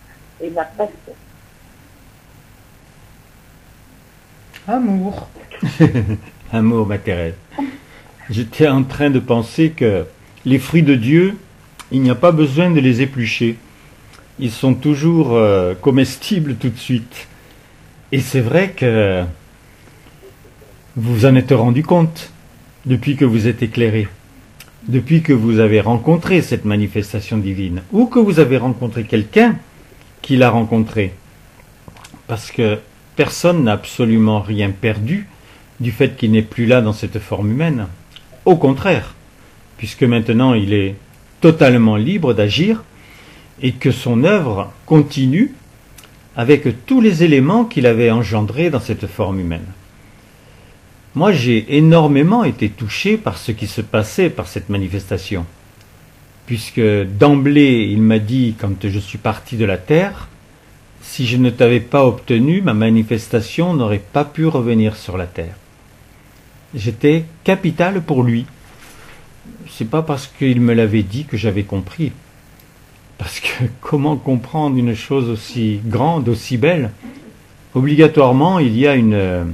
et ma passion. Amour. Amour, ma Thérèse. J'étais en train de penser que les fruits de Dieu, il n'y a pas besoin de les éplucher. Ils sont toujours comestibles tout de suite. Et c'est vrai que vous en êtes rendu compte depuis que vous êtes éclairé, depuis que vous avez rencontré cette manifestation divine, ou que vous avez rencontré quelqu'un qui l'a rencontré. Parce que personne n'a absolument rien perdu du fait qu'il n'est plus là dans cette forme humaine. Au contraire, puisque maintenant il est totalement libre d'agir et que son œuvre continue avec tous les éléments qu'il avait engendrés dans cette forme humaine. Moi, j'ai énormément été touché par ce qui se passait par cette manifestation, puisque d'emblée, il m'a dit, quand je suis parti de la Terre, si je ne t'avais pas obtenu, ma manifestation n'aurait pas pu revenir sur la Terre. J'étais capital pour lui. C'est pas parce qu'il me l'avait dit que j'avais compris. Parce que comment comprendre une chose aussi grande, aussi belle? Obligatoirement, il y a une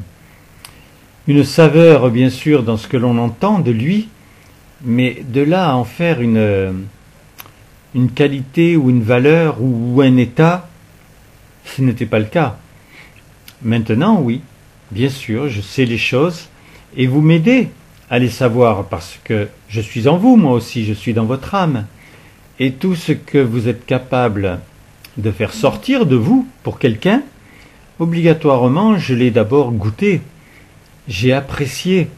saveur, bien sûr, dans ce que l'on entend de lui, mais de là à en faire une qualité ou une valeur ou un état, ce n'était pas le cas. Maintenant, oui, bien sûr, je sais les choses, et vous m'aidez à les savoir, parce que je suis en vous, moi aussi, je suis dans votre âme. Et tout ce que vous êtes capable de faire sortir de vous pour quelqu'un, obligatoirement, je l'ai d'abord goûté. J'ai apprécié,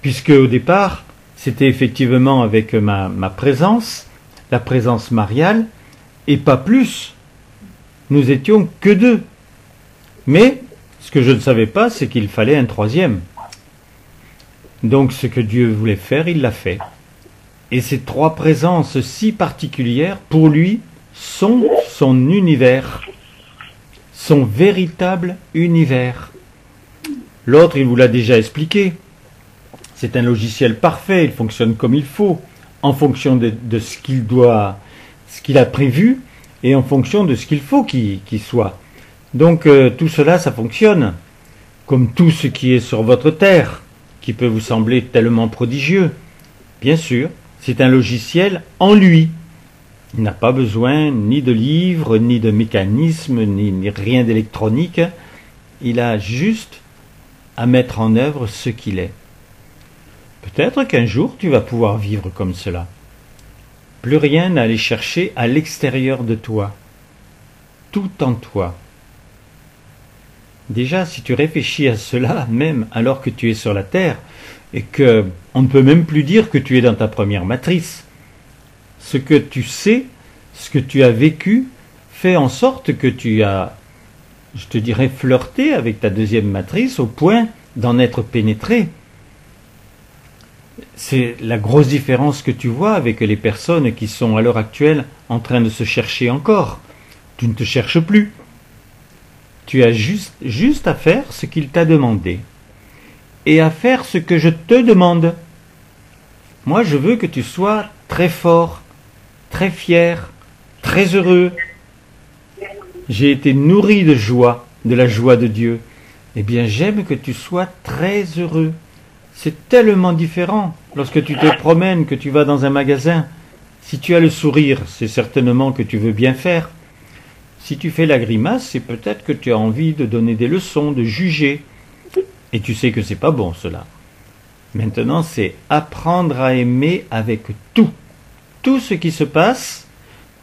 puisque au départ, c'était effectivement avec ma présence, la présence mariale, et pas plus. Nous étions que deux. Mais, ce que je ne savais pas, c'est qu'il fallait un troisième. Donc, ce que Dieu voulait faire, il l'a fait. Et ces trois présences si particulières, pour lui, sont son univers, son véritable univers. L'autre, il vous l'a déjà expliqué. C'est un logiciel parfait, il fonctionne comme il faut, en fonction de ce qu'il a prévu, et en fonction de ce qu'il faut qu'il soit. Donc tout cela, ça fonctionne, comme tout ce qui est sur votre terre, qui peut vous sembler tellement prodigieux. Bien sûr, c'est un logiciel en lui. Il n'a pas besoin ni de livres, ni de mécanismes, ni rien d'électronique. Il a juste à mettre en œuvre ce qu'il est. Peut-être qu'un jour tu vas pouvoir vivre comme cela. Plus rien à aller chercher à l'extérieur de toi. Tout en toi. Déjà, si tu réfléchis à cela, même alors que tu es sur la terre, et que on ne peut même plus dire que tu es dans ta première matrice, ce que tu sais, ce que tu as vécu, fait en sorte que tu as, je te dirais, flirté avec ta deuxième matrice au point d'en être pénétré. C'est la grosse différence que tu vois avec les personnes qui sont à l'heure actuelle en train de se chercher encore. Tu ne te cherches plus. Tu as juste à faire ce qu'il t'a demandé. Et à faire ce que je te demande. Moi, je veux que tu sois très fort, très fier, très heureux. J'ai été nourri de joie, de la joie de Dieu. Eh bien, j'aime que tu sois très heureux. C'est tellement différent lorsque tu te promènes, que tu vas dans un magasin. Si tu as le sourire, c'est certainement que tu veux bien faire. Si tu fais la grimace, c'est peut-être que tu as envie de donner des leçons, de juger. Et tu sais que c'est pas bon cela. Maintenant, c'est apprendre à aimer avec tout. Tout ce qui se passe,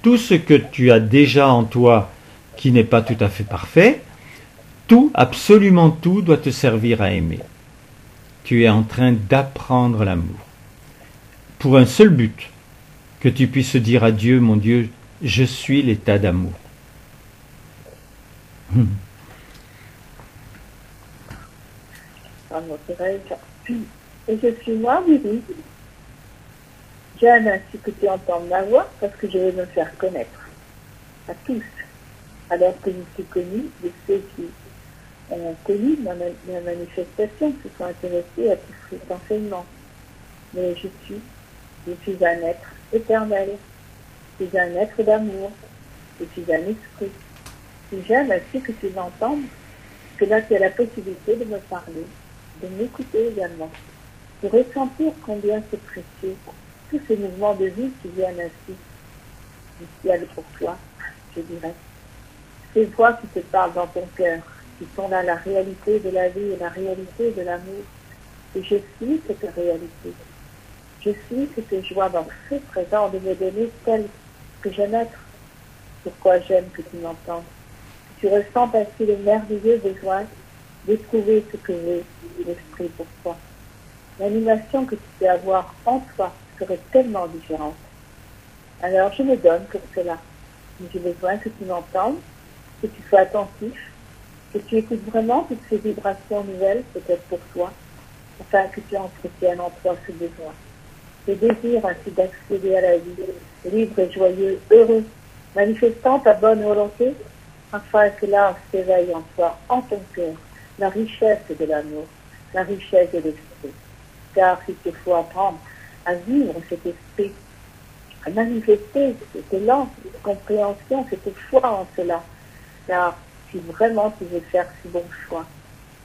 tout ce que tu as déjà en toi qui n'est pas tout à fait parfait, tout, absolument tout, doit te servir à aimer. Tu es en train d'apprendre l'amour. Pour un seul but, que tu puisses dire à Dieu, mon Dieu, je suis l'état d'amour. Et je suis moi, oui. J'aime ainsi que tu entends ma voix parce que je veux me faire connaître à tous. Alors que je suis connue de ceux qui ont connu ma manifestation, qui se sont intéressés à tout cet enseignement. Mais je suis un être éternel. Je suis un être d'amour. Je suis un esprit. Et j'aime ainsi que tu l'entendes, que là tu as la possibilité de me parler, de m'écouter également, de ressentir combien c'est précieux, tous ces mouvements de vie qui viennent ainsi, du ciel pour toi, je dirais. Ces voix qui te parlent dans ton cœur, qui sont là la réalité de la vie et la réalité de l'amour. Et je suis cette réalité. Je suis cette joie dans ce présent de me donner tel que j'aime être. Pourquoi j'aime que tu m'entendes. Tu ressens ainsi le merveilleux besoin d'éprouver ce que j'ai l'esprit pour toi. L'animation que tu peux avoir en toi serait tellement différente. Alors je me donne pour cela. J'ai besoin que tu m'entendes, que tu sois attentif, que tu écoutes vraiment toutes ces vibrations nouvelles, peut-être pour toi, afin que tu entretiennes en toi ce besoin. Le désir ainsi d'accéder à la vie, libre et joyeux, heureux, manifestant ta bonne volonté, afin que là s'éveille en toi, en ton cœur, la richesse de l'amour, la richesse de l'esprit. Car il te faut apprendre à vivre cet esprit, à manifester cet élan, cette compréhension, cette foi en cela. Car si vraiment tu veux faire ce bon choix,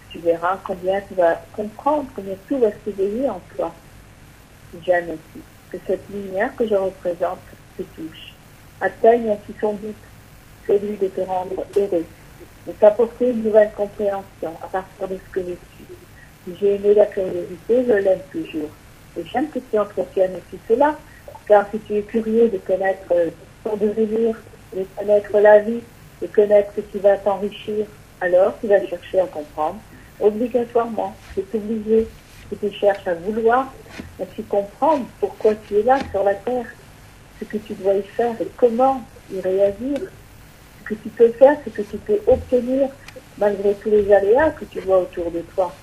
tu verras combien tu vas comprendre, combien tout va s'éveiller en toi. J'aime aussi que cette lumière que je représente te touche, atteigne ainsi son but, celui de te rendre heureux, de t'apporter une nouvelle compréhension à partir de ce que je suis. Si j'ai aimé la curiosité, je l'aime toujours. Et j'aime que tu entretiennes aussi cela, car si tu es curieux de connaître ton devenir, de connaître la vie, de connaître ce qui va t'enrichir, alors tu vas chercher à comprendre, obligatoirement, c'est obligé, que tu cherches à vouloir, à tu comprendre pourquoi tu es là sur la terre, ce que tu dois y faire et comment y réagir, ce que tu peux faire, ce que tu peux obtenir, malgré tous les aléas que tu vois autour de toi.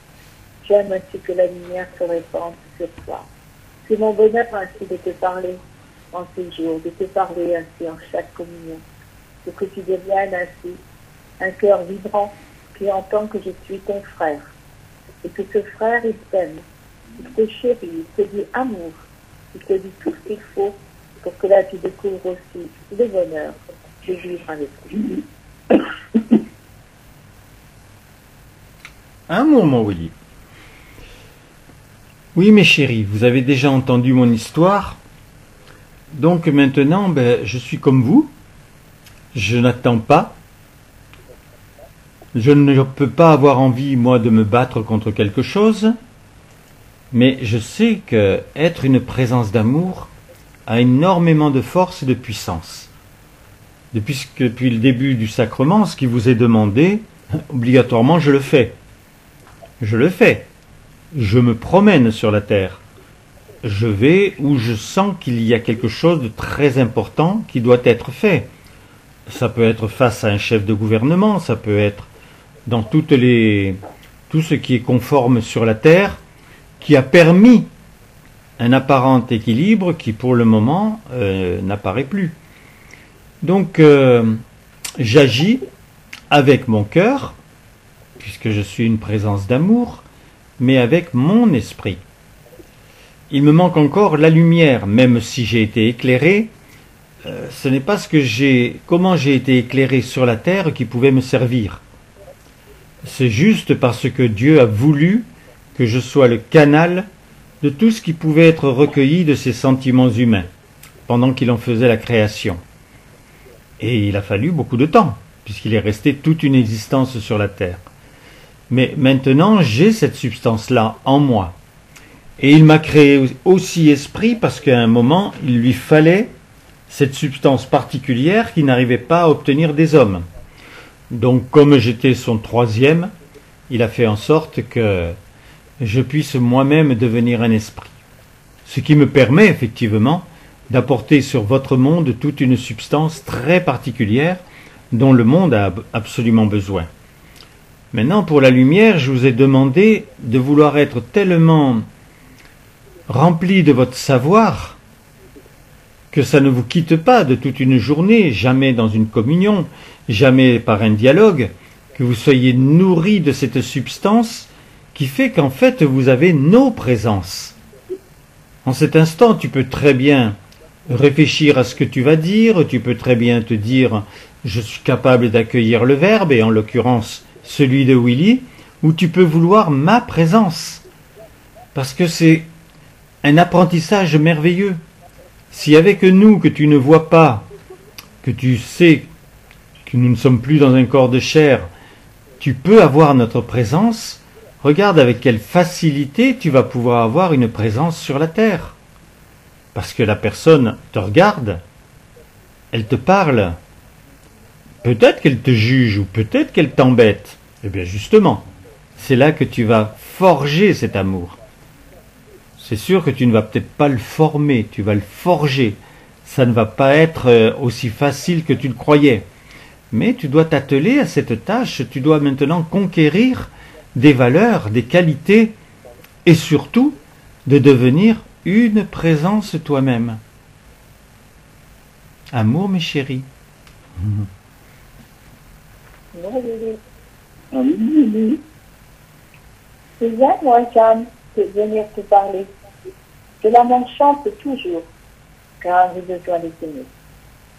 J'aime ainsi que la lumière se répande sur toi. C'est mon bonheur ainsi de te parler en ces jours, de te parler ainsi en chaque communion, de que tu deviennes ainsi un cœur vibrant qui entend que je suis ton frère, et que ce frère, il t'aime, il te chérit, il te dit amour, il te dit tout ce qu'il faut pour que là tu découvres aussi le bonheur de vivre avec lui. Amour, mon Willy. Oui, mes chéris, vous avez déjà entendu mon histoire. Donc maintenant, je suis comme vous. Je n'attends pas. Je ne peux pas avoir envie, moi, de me battre contre quelque chose. Mais je sais que être une présence d'amour a énormément de force et de puissance. Depuis le début du sacrement, ce qui vous est demandé, obligatoirement, je le fais. Je le fais. Je me promène sur la terre. je vais où je sens qu'il y a quelque chose de très important qui doit être fait. Ça peut être face à un chef de gouvernement, ça peut être dans tout ce qui est conforme sur la terre, qui a permis un apparent équilibre qui pour le moment n'apparaît plus. Donc j'agis avec mon cœur, puisque je suis une présence d'amour, mais avec mon esprit. Il me manque encore la lumière, même si j'ai été éclairé. Ce n'est pas comment j'ai été éclairé sur la terre qui pouvait me servir. C'est juste parce que Dieu a voulu que je sois le canal de tout ce qui pouvait être recueilli de ses sentiments humains, pendant qu'il en faisait la création. Et il a fallu beaucoup de temps, puisqu'il est resté toute une existence sur la terre. Mais maintenant, j'ai cette substance-là en moi. Et il m'a créé aussi esprit parce qu'à un moment, il lui fallait cette substance particulière qu'il n'arrivait pas à obtenir des hommes. Donc, comme j'étais son troisième, il a fait en sorte que je puisse moi-même devenir un esprit. Ce qui me permet effectivement d'apporter sur votre monde toute une substance très particulière dont le monde a absolument besoin. Maintenant, pour la lumière, je vous ai demandé de vouloir être tellement rempli de votre savoir que ça ne vous quitte pas de toute une journée, jamais dans une communion, jamais par un dialogue, que vous soyez nourri de cette substance qui fait qu'en fait vous avez nos présences. En cet instant, tu peux très bien réfléchir à ce que tu vas dire, tu peux très bien te dire « je suis capable d'accueillir le verbe » et en l'occurrence celui de Willy, ou tu peux vouloir ma présence. Parce que c'est un apprentissage merveilleux. Si avec nous, que tu ne vois pas, que tu sais que nous ne sommes plus dans un corps de chair, tu peux avoir notre présence, regarde avec quelle facilité tu vas pouvoir avoir une présence sur la terre. Parce que la personne te regarde, elle te parle. Peut-être qu'elle te juge ou peut-être qu'elle t'embête. Eh bien justement, c'est là que tu vas forger cet amour. C'est sûr que tu ne vas peut-être pas le former, tu vas le forger. Ça ne va pas être aussi facile que tu le croyais. Mais tu dois t'atteler à cette tâche, tu dois maintenant conquérir des valeurs, des qualités, et surtout de devenir une présence toi-même. Amour, mes chéris. C'est bien, moi, Jeanne, de venir te parler. Que la m'enchante toujours, car j'ai besoin de t'aimer,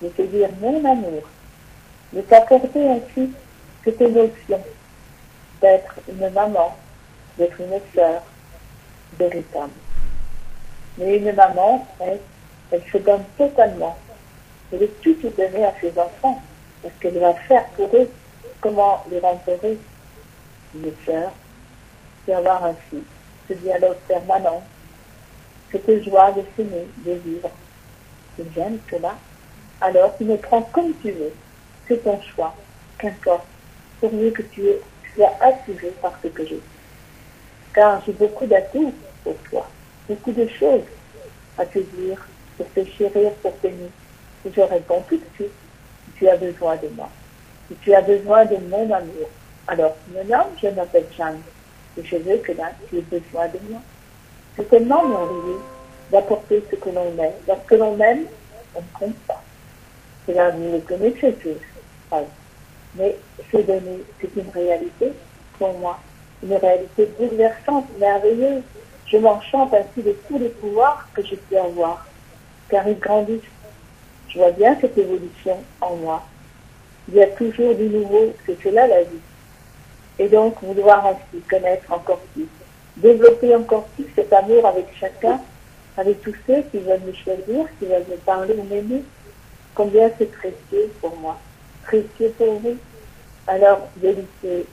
de te dire mon amour, de t'accorder ainsi cette émotion d'être une maman, d'être une sœur véritable. Mais une maman, elle se donne totalement. Elle est tout donnée à ses enfants, parce qu'elle va faire pour eux comment les rendre heureux. Une sœur, c'est avoir ainsi ce dialogue permanent, cette joie de s'aimer, de vivre. Tu j'aime cela, alors tu me prends comme tu veux. C'est ton choix, qu'importe, pourvu que tu sois attiré par ce que je dis. Car j'ai beaucoup d'atouts pour toi, beaucoup de choses à te dire, pour te chérir, pour t'aimer. Et je réponds tout de suite, tu as besoin de moi. Et tu as besoin de mon amour. Alors, mon nom, je m'appelle Jeanne. Et je veux que là, tu aies besoin de moi. C'est tellement merveilleux d'apporter ce que l'on aime. Lorsque l'on aime, on ne compte pas. C'est là, vous le connaissez tous. Mais se donner, c'est une réalité pour moi. Une réalité bouleversante, merveilleuse. Je m'enchante ainsi de tous les pouvoirs que je peux avoir. Car ils grandissent. Je vois bien cette évolution en moi. Il y a toujours du nouveau, c'est cela la vie. Et donc, vouloir ainsi connaître encore plus, développer encore plus cet amour avec chacun, avec tous ceux qui veulent me choisir, qui veulent me parler ou m'aimer, combien c'est précieux pour moi, précieux pour vous. Alors, délicieux,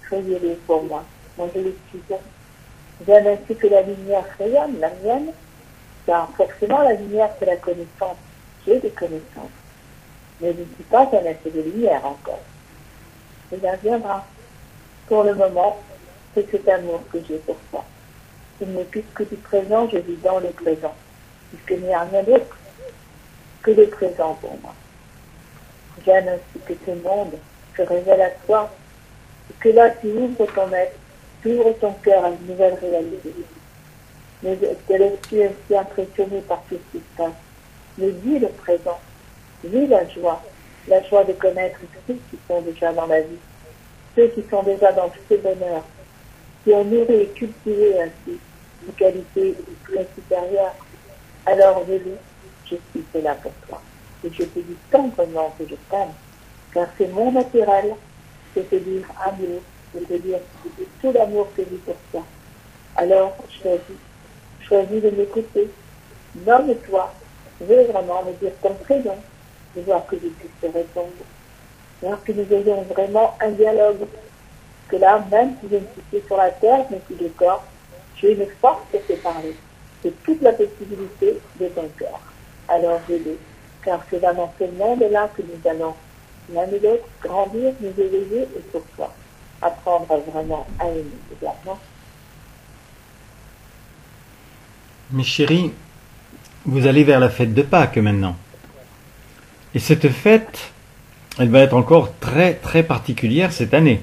soyez-les pour moi. Moi, je les suis bon. J'aime ainsi que la lumière rayonne, la mienne, car forcément la lumière c'est la connaissance. J'ai des connaissances, mais je ne suis pas un effet de lumière encore. Cela viendra. Pour le moment, c'est cet amour que j'ai pour toi. Je ne m'occupe que du présent, je vis dans le présent. Puisqu'il n'y a rien d'autre que le présent pour moi. J'aime ainsi que ce monde se révèle à toi, et que là tu ouvres ton être, tu ouvres ton cœur à une nouvelle réalité. Mais te laisses-tu ainsi impressionné par tout ce qui se passe. Mais vis le présent, vis la joie de connaître ceux qui sont déjà dans la vie, ceux qui sont déjà dans ce bonheur, qui ont nourri et cultivé ainsi une qualité très supérieure. Alors je suis là pour toi. Et je te dis tendrement que je t'aime, car c'est mon naturel de te dire amour, de te dire tout l'amour que j'ai pour toi. Alors choisis de m'écouter, nomme-toi, veux vraiment me dire ton prénom, de voir que je puisse te répondre, voir que nous ayons vraiment un dialogue, que là, même si je ne suis plus sur la terre, mais plus de corps, j'ai une force pour te parler, c'est toute la possibilité de ton cœur. Alors veux-le, car c'est là dans ce monde-là que nous allons, l'un et l'autre, grandir, nous élever et pour toi, apprendre vraiment à aimer également. Mes chéris, vous allez vers la fête de Pâques maintenant. Et cette fête, elle va être encore très très particulière cette année.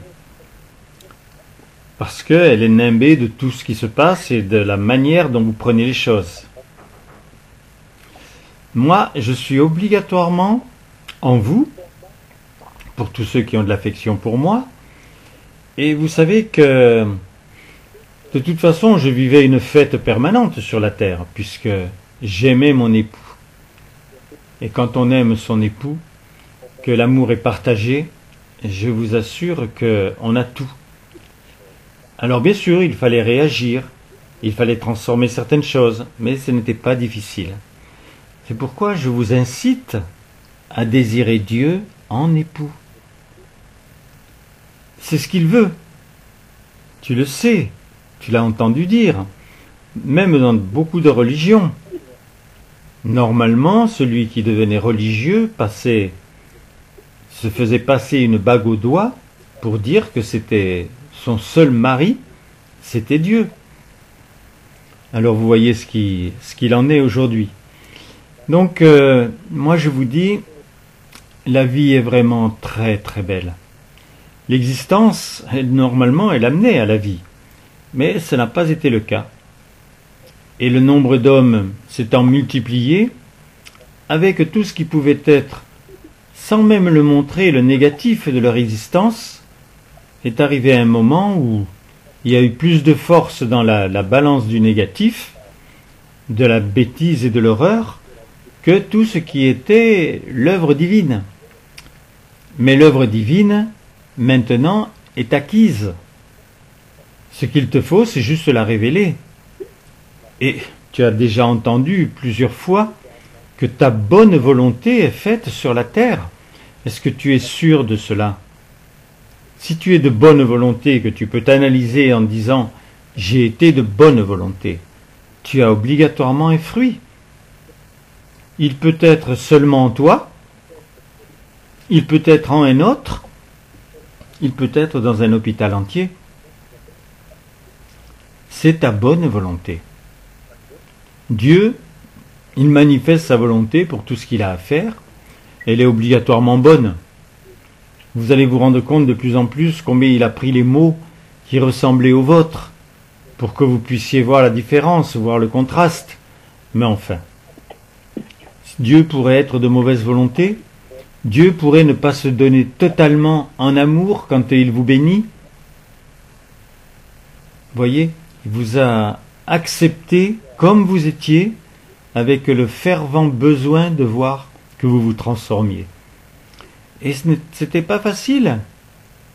Parce qu'elle est nimbée de tout ce qui se passe et de la manière dont vous prenez les choses. Moi, je suis obligatoirement en vous, pour tous ceux qui ont de l'affection pour moi. Et vous savez que, de toute façon, je vivais une fête permanente sur la terre, puisque j'aimais mon époux. Et quand on aime son époux, que l'amour est partagé, je vous assure qu'on a tout. Alors bien sûr, il fallait réagir, il fallait transformer certaines choses, mais ce n'était pas difficile. C'est pourquoi je vous incite à désirer Dieu en époux. C'est ce qu'il veut. Tu le sais, tu l'as entendu dire, même dans beaucoup de religions. Normalement, celui qui devenait religieux se faisait passer une bague au doigt pour dire que c'était son seul mari, c'était Dieu. Alors vous voyez ce qu'il en est aujourd'hui. Donc, moi je vous dis, la vie est vraiment très très belle. L'existence, normalement, elle amenait à la vie, mais ça n'a pas été le cas. Et le nombre d'hommes s'étant multiplié, avec tout ce qui pouvait être, sans même le montrer, le négatif de leur existence, est arrivé un moment où il y a eu plus de force dans la balance du négatif, de la bêtise et de l'horreur, que tout ce qui était l'œuvre divine. Mais l'œuvre divine, maintenant, est acquise. Ce qu'il te faut, c'est juste la révéler. Et tu as déjà entendu plusieurs fois que ta bonne volonté est faite sur la terre. Est-ce que tu es sûr de cela? Si tu es de bonne volonté, que tu peux t'analyser en disant « j'ai été de bonne volonté », tu as obligatoirement un fruit. Il peut être seulement en toi, il peut être en un autre, il peut être dans un hôpital entier. C'est ta bonne volonté. Dieu, il manifeste sa volonté pour tout ce qu'il a à faire. Elle est obligatoirement bonne. Vous allez vous rendre compte de plus en plus combien il a pris les mots qui ressemblaient aux vôtres pour que vous puissiez voir la différence, voir le contraste. Mais enfin, Dieu pourrait être de mauvaise volonté. Dieu pourrait ne pas se donner totalement en amour quand il vous bénit. Voyez, il vous a accepté comme vous étiez, avec le fervent besoin de voir que vous vous transformiez. Et ce n'était pas facile,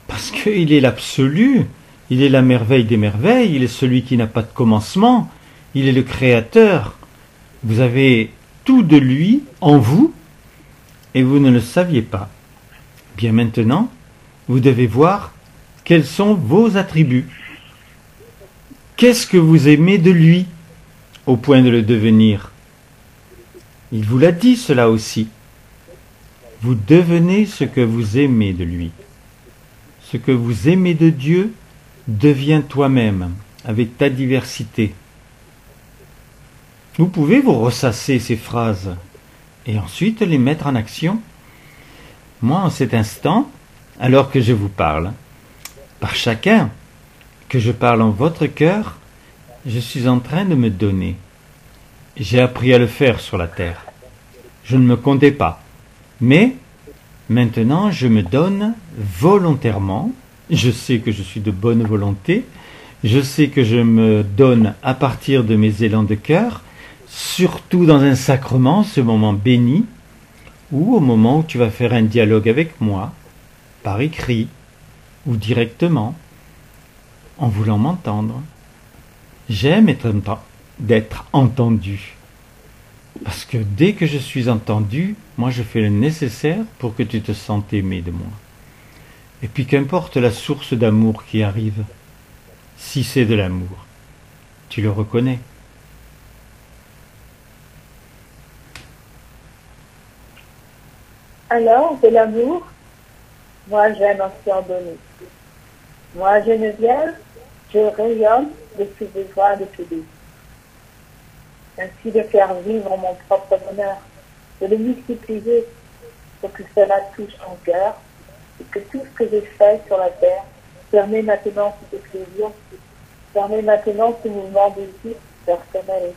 parce qu'il est l'absolu, il est la merveille des merveilles, il est celui qui n'a pas de commencement, il est le créateur. Vous avez tout de lui en vous, et vous ne le saviez pas. Bien maintenant, vous devez voir quels sont vos attributs. Qu'est-ce que vous aimez de lui, au point de le devenir? Il vous l'a dit cela aussi. Vous devenez ce que vous aimez de lui. Ce que vous aimez de Dieu devient toi-même, avec ta diversité, vous pouvez vous ressasser ces phrases et ensuite les mettre en action. Moi, en cet instant, alors que je vous parle, par chacun, que je parle en votre cœur, je suis en train de me donner. J'ai appris à le faire sur la terre. Je ne me comptais pas. Mais, maintenant, je me donne volontairement. Je sais que je suis de bonne volonté. Je sais que je me donne à partir de mes élans de cœur, surtout dans un sacrement, ce moment béni, ou au moment où tu vas faire un dialogue avec moi, par écrit, ou directement, en voulant m'entendre. J'aime d'être entendu. Parce que dès que je suis entendu, moi je fais le nécessaire pour que tu te sentes aimé de moi. Et puis qu'importe la source d'amour qui arrive, si c'est de l'amour, tu le reconnais. Alors, de l'amour, moi j'aime aussi en donner. Moi, Geneviève, je rayonne de ce besoin de t'aider. Ainsi de faire vivre mon propre bonheur, de le multiplier pour que cela touche ton cœur et que tout ce que j'ai fait sur la terre permet maintenant cet plaisir, permet maintenant ce mouvement de vie personnel.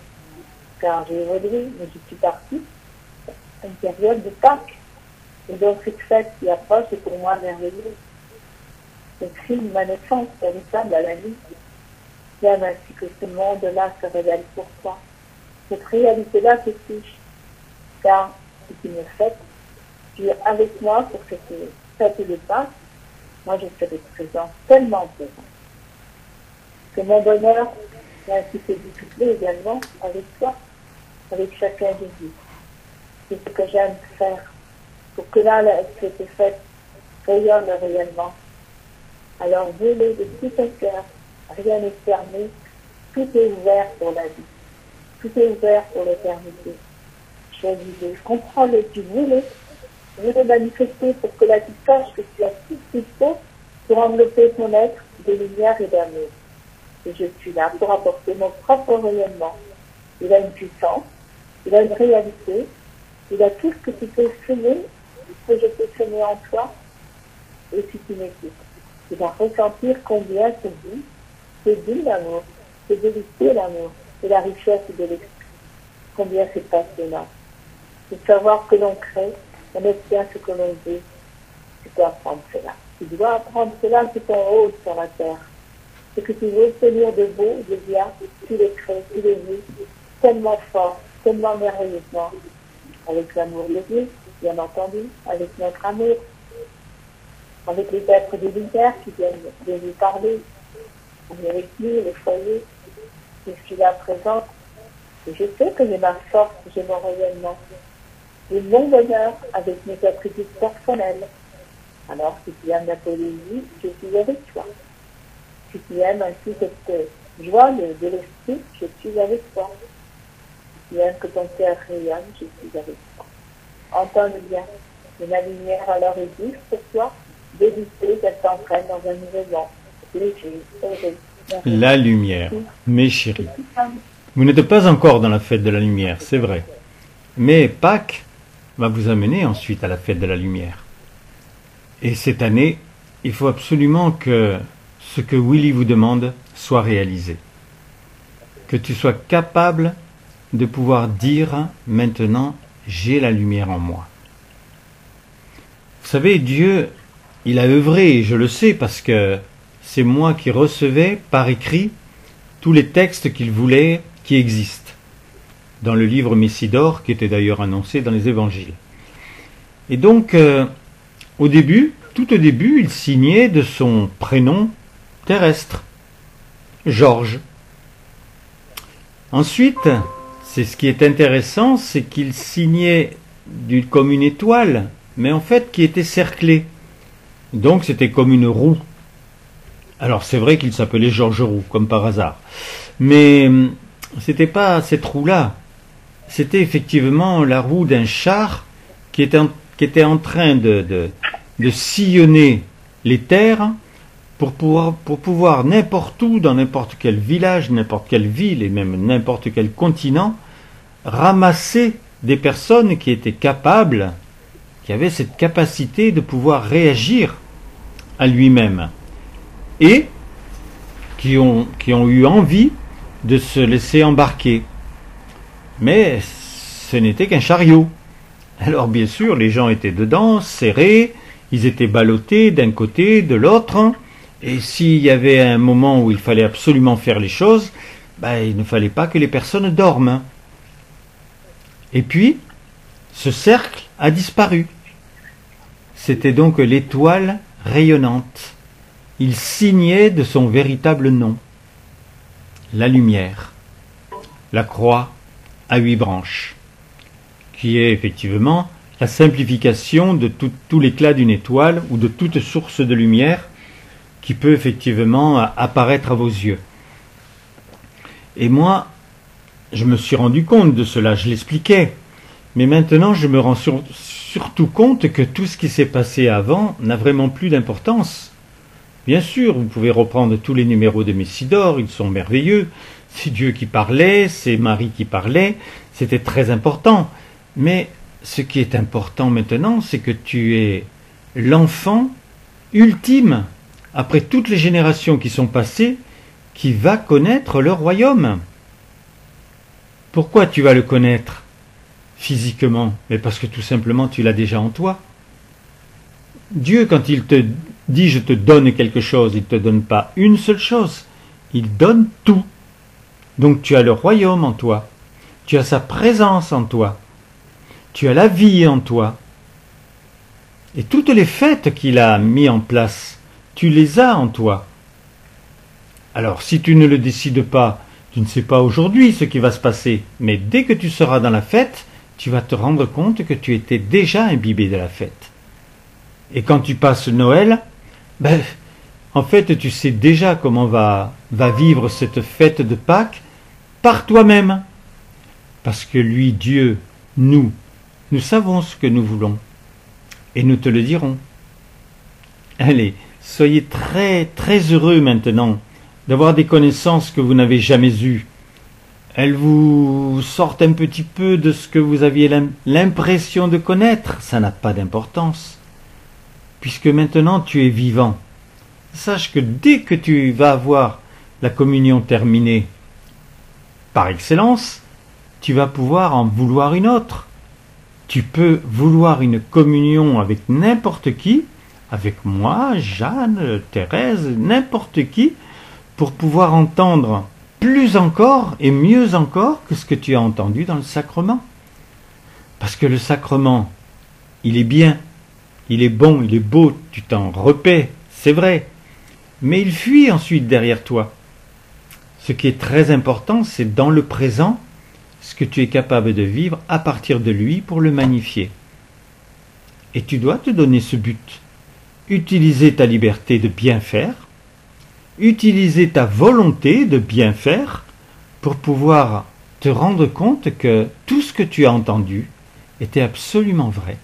Car j'ai évolué, mais je suis partie à une période de Pâques. Et donc cette fête qui approche est pour moi merveilleuse. Le cri de ma naissance véritable à la nuit. J'aime ainsi que ce monde-là se révèle pour toi. Cette réalité-là te touche. Car c'est une fête. Tu es avec moi pour cette fête de Pâques. Moi je serai présent, tellement présent. Que mon bonheur va ainsi se décupler également avec toi, avec chacun de vous. C'est ce que j'aime faire. Pour que là, cette fête rayonne réellement. Alors, venez de tout ton cœur, rien n'est fermé, tout est ouvert pour la vie, tout est ouvert pour l'éternité. Choisissez, comprends-le, tu veux le manifester pour que là tu saches que tu as tout ce qu'il faut pour envelopper ton être de lumière et d'amour. Et je suis là pour apporter mon propre rayonnement. Il a une puissance, il a une réalité, il a tout ce que tu peux semer, que je peux semer en toi, et si tu m'écoutes. Tu vas ressentir combien c'est doux l'amour, c'est délicieux l'amour, c'est la richesse de l'esprit. Combien c'est passionnant. C'est savoir que l'on crée, on obtient ce que l'on veut. Tu peux apprendre cela. Tu dois apprendre cela, c'est ton rôle sur la terre. Ce que tu veux obtenir de beau, de bien, tu le crées, tu le veux, tellement fort, tellement merveilleusement, avec l'amour de Dieu, bien entendu, avec notre amour, avec les êtres de lumière qui viennent de nous parler, avec nous, le foyer, je suis là présente, et je sais que j'ai ma force, j'ai mon rayonnement, j'ai mon bonheur avec mes attributs personnels. Alors, si tu aimes la poésie, je suis avec toi. Si tu aimes ainsi cette joie de l'esprit, je suis avec toi. Si tu aimes que ton cœur rayonne, je suis avec toi. Entends-le bien. Et ma lumière alors est douce pour toi, délicieuse, elle t'entraîne dans un nouveau monde. Léger, heureux. La lumière, mes chéris. Vous n'êtes pas encore dans la fête de la lumière, c'est vrai. Mais Pâques va vous amener ensuite à la fête de la lumière. Et cette année, il faut absolument que ce que Willy vous demande soit réalisé. Que tu sois capable de pouvoir dire maintenant, j'ai la lumière en moi. Vous savez, Dieu, il a œuvré, et je le sais parce que c'est moi qui recevais par écrit tous les textes qu'il voulait qui existent dans le livre Messidor, qui était d'ailleurs annoncé dans les évangiles. Et donc, tout au début, il signait de son prénom terrestre, Georges. Ensuite, c'est ce qui est intéressant, c'est qu'il signait comme une étoile, mais en fait qui était cerclée. Donc c'était comme une roue. Alors c'est vrai qu'il s'appelait Georges Roux, comme par hasard. Mais c'était pas cette roue-là. C'était effectivement la roue d'un char qui était en train de sillonner les terres pour pouvoir n'importe où, dans n'importe quel village, n'importe quelle ville et même n'importe quel continent, ramasser des personnes qui étaient capables, qui avaient cette capacité de pouvoir réagir à lui-même et qui ont eu envie de se laisser embarquer. Mais ce n'était qu'un chariot. Alors bien sûr, les gens étaient dedans, serrés, ils étaient ballottés d'un côté, de l'autre, et s'il y avait un moment où il fallait absolument faire les choses, il ne fallait pas que les personnes dorment. Et puis, ce cercle a disparu. C'était donc l'étoile rayonnante. Il signait de son véritable nom. La lumière. La croix à 8 branches. Qui est effectivement la simplification de tout l'éclat d'une étoile ou de toute source de lumière qui peut effectivement apparaître à vos yeux. Et moi, je me suis rendu compte de cela, je l'expliquais. Mais maintenant, je me rends surtout compte que tout ce qui s'est passé avant n'a vraiment plus d'importance. Bien sûr, vous pouvez reprendre tous les numéros de Messidor, ils sont merveilleux. C'est Dieu qui parlait, c'est Marie qui parlait, c'était très important. Mais ce qui est important maintenant, c'est que tu es l'enfant ultime, après toutes les générations qui sont passées, qui va connaître le royaume. Pourquoi tu vas le connaître physiquement? Mais parce que tout simplement tu l'as déjà en toi. Dieu, quand il te dit je te donne quelque chose, il ne te donne pas une seule chose, il donne tout. Donc tu as le royaume en toi, tu as sa présence en toi, tu as la vie en toi. Et toutes les fêtes qu'il a mis en place, tu les as en toi. Alors si tu ne le décides pas, tu ne sais pas aujourd'hui ce qui va se passer, mais dès que tu seras dans la fête, tu vas te rendre compte que tu étais déjà imbibé de la fête. Et quand tu passes Noël, en fait tu sais déjà comment va vivre cette fête de Pâques par toi-même. Parce que lui, Dieu, nous savons ce que nous voulons. Et nous te le dirons. Allez, soyez très très heureux maintenant d'avoir des connaissances que vous n'avez jamais eues. Elles vous sortent un petit peu de ce que vous aviez l'impression de connaître. Ça n'a pas d'importance. Puisque maintenant tu es vivant. Sache que dès que tu vas avoir la communion terminée par excellence, tu vas pouvoir en vouloir une autre. Tu peux vouloir une communion avec n'importe qui, avec moi, Jeanne, Thérèse, n'importe qui, pour pouvoir entendre plus encore et mieux encore que ce que tu as entendu dans le sacrement. Parce que le sacrement, il est bien, il est bon, il est beau, tu t'en repais, c'est vrai, mais il fuit ensuite derrière toi. Ce qui est très important, c'est dans le présent, ce que tu es capable de vivre à partir de lui pour le magnifier. Et tu dois te donner ce but. Utiliser ta liberté de bien faire, utiliser ta volonté de bien faire pour pouvoir te rendre compte que tout ce que tu as entendu était absolument vrai.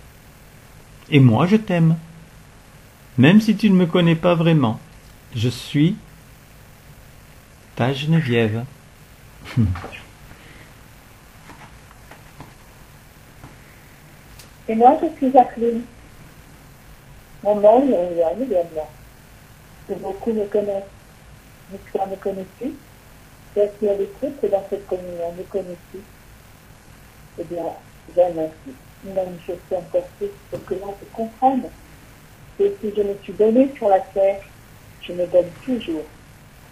Et moi, je t'aime. Même si tu ne me connais pas vraiment, je suis ta Geneviève. Et moi, je suis Jacqueline. Mon nom est Yann Gagnard. Que beaucoup me connaissent. Mais toi, me connais-tu? Tu es qui à l'écoute dans cette communion, me connais-tu? Eh bien, j'aime ainsi. Même je sais encore plus pour que l'on te comprenne. Et si je me suis donné sur la terre, je me donne toujours.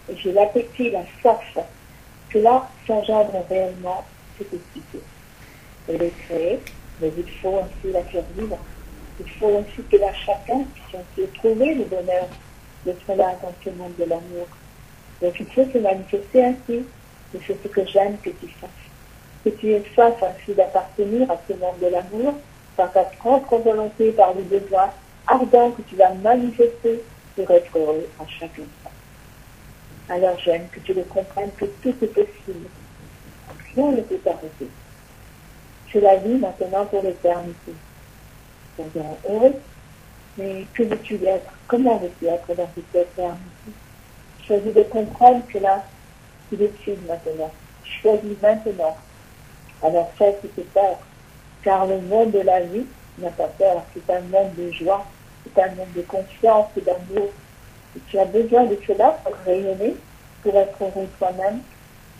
Et j'ai l'appétit, la soif, que là s'engendre réellement cette expliqué. Elle est créée, mais il faut ainsi la faire vivre. Il faut ainsi que là chacun puisse trouver le bonheur d'être là dans ce monde de l'amour. Donc il faut se manifester ainsi. Et c'est ce que j'aime que tu fasses. Que tu aies soif ainsi d'appartenir à ce monde de l'amour, par ta propre volonté, par le besoin ardent que tu vas manifester pour être heureux à chaque instant. Alors j'aime que tu le comprennes que tout est possible. Rien ne peut t'arrêter. C'est la vie maintenant pour l'éternité. Soyons heureux, mais que veux-tu être? Comment veux-tu être dans cette éternité? Choisis de comprendre que là, tu décides maintenant. Choisis maintenant Alors fais ce que peur, car le monde de la vie n'a pas peur, c'est un monde de joie, c'est un monde de confiance et d'amour. Et tu as besoin de cela pour rayonner, pour être heureux toi-même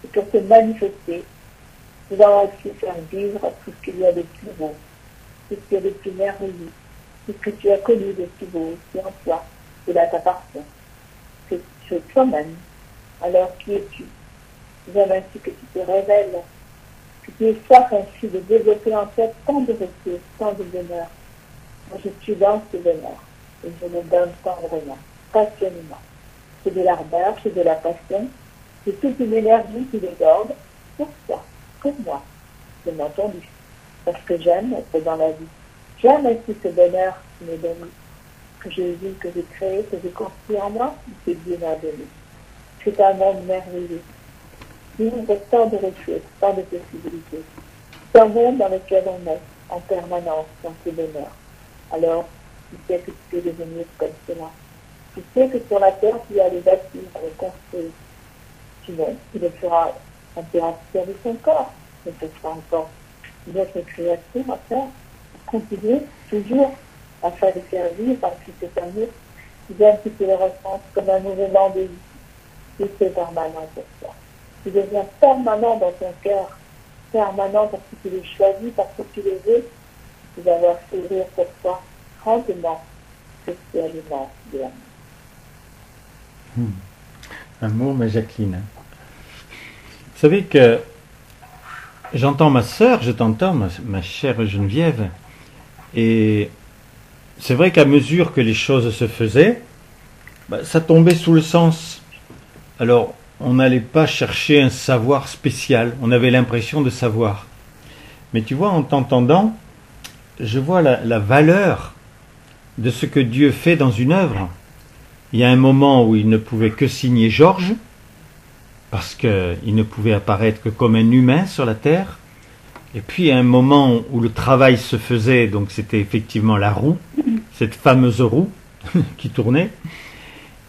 et pour te manifester. Nous allons aussi faire vivre tout ce qu'il y a de plus beau, tout ce qu'il y a de plus merveilleux, tout ce que tu as connu de plus beau aussi en toi. Cela t'appartient. C'est toi-même. Alors qui es-tu? J'aime ainsi que tu te révèles, que tu aies soif ainsi de développer en toi tant de repos, tant de bonheur. Moi, je suis dans ce bonheur et je me donne tendrement, passionnément. C'est de l'ardeur, c'est de la passion, c'est toute une énergie qui déborde pour toi, pour moi, bien entendu. Parce que j'aime être dans la vie. J'aime ainsi ce bonheur qui m'est donné, que j'ai vu, que j'ai créé, que j'ai construit en moi, que Dieu m'a donné. C'est un monde merveilleux. Il y a tant de ressources, tant de possibilités. C'est un monde dans lequel on est en permanence dans ce bonheur. Alors, tu sais que tu peux devenir comme cela. Tu sais que sur la terre, tu as les bâtir, les construire. Sinon, tu le feras un peu de son corps, mais ce sera encore une autre création à faire. Continuer toujours afin de faire vivre avec cet amour, bien que tu le ressentes comme un mouvement de vie. Et c'est permanent pour toi. Tu deviens permanent dans ton cœur, permanent parce que tu l'as choisi, parce que tu le veux. Tu vas voir s'ouvrir pour toi grandement, spécialement de l'amour. Amour, mais Jacqueline. Vous savez que j'entends ma sœur, je t'entends, ma chère Geneviève, et c'est vrai qu'à mesure que les choses se faisaient, ça tombait sous le sens. Alors, on n'allait pas chercher un savoir spécial, on avait l'impression de savoir. Mais tu vois, en t'entendant, je vois la valeur de ce que Dieu fait dans une œuvre. Il y a un moment où il ne pouvait que signer Georges, parce qu'il ne pouvait apparaître que comme un humain sur la terre. Et puis, un moment où le travail se faisait, donc c'était effectivement la roue, cette fameuse roue qui tournait.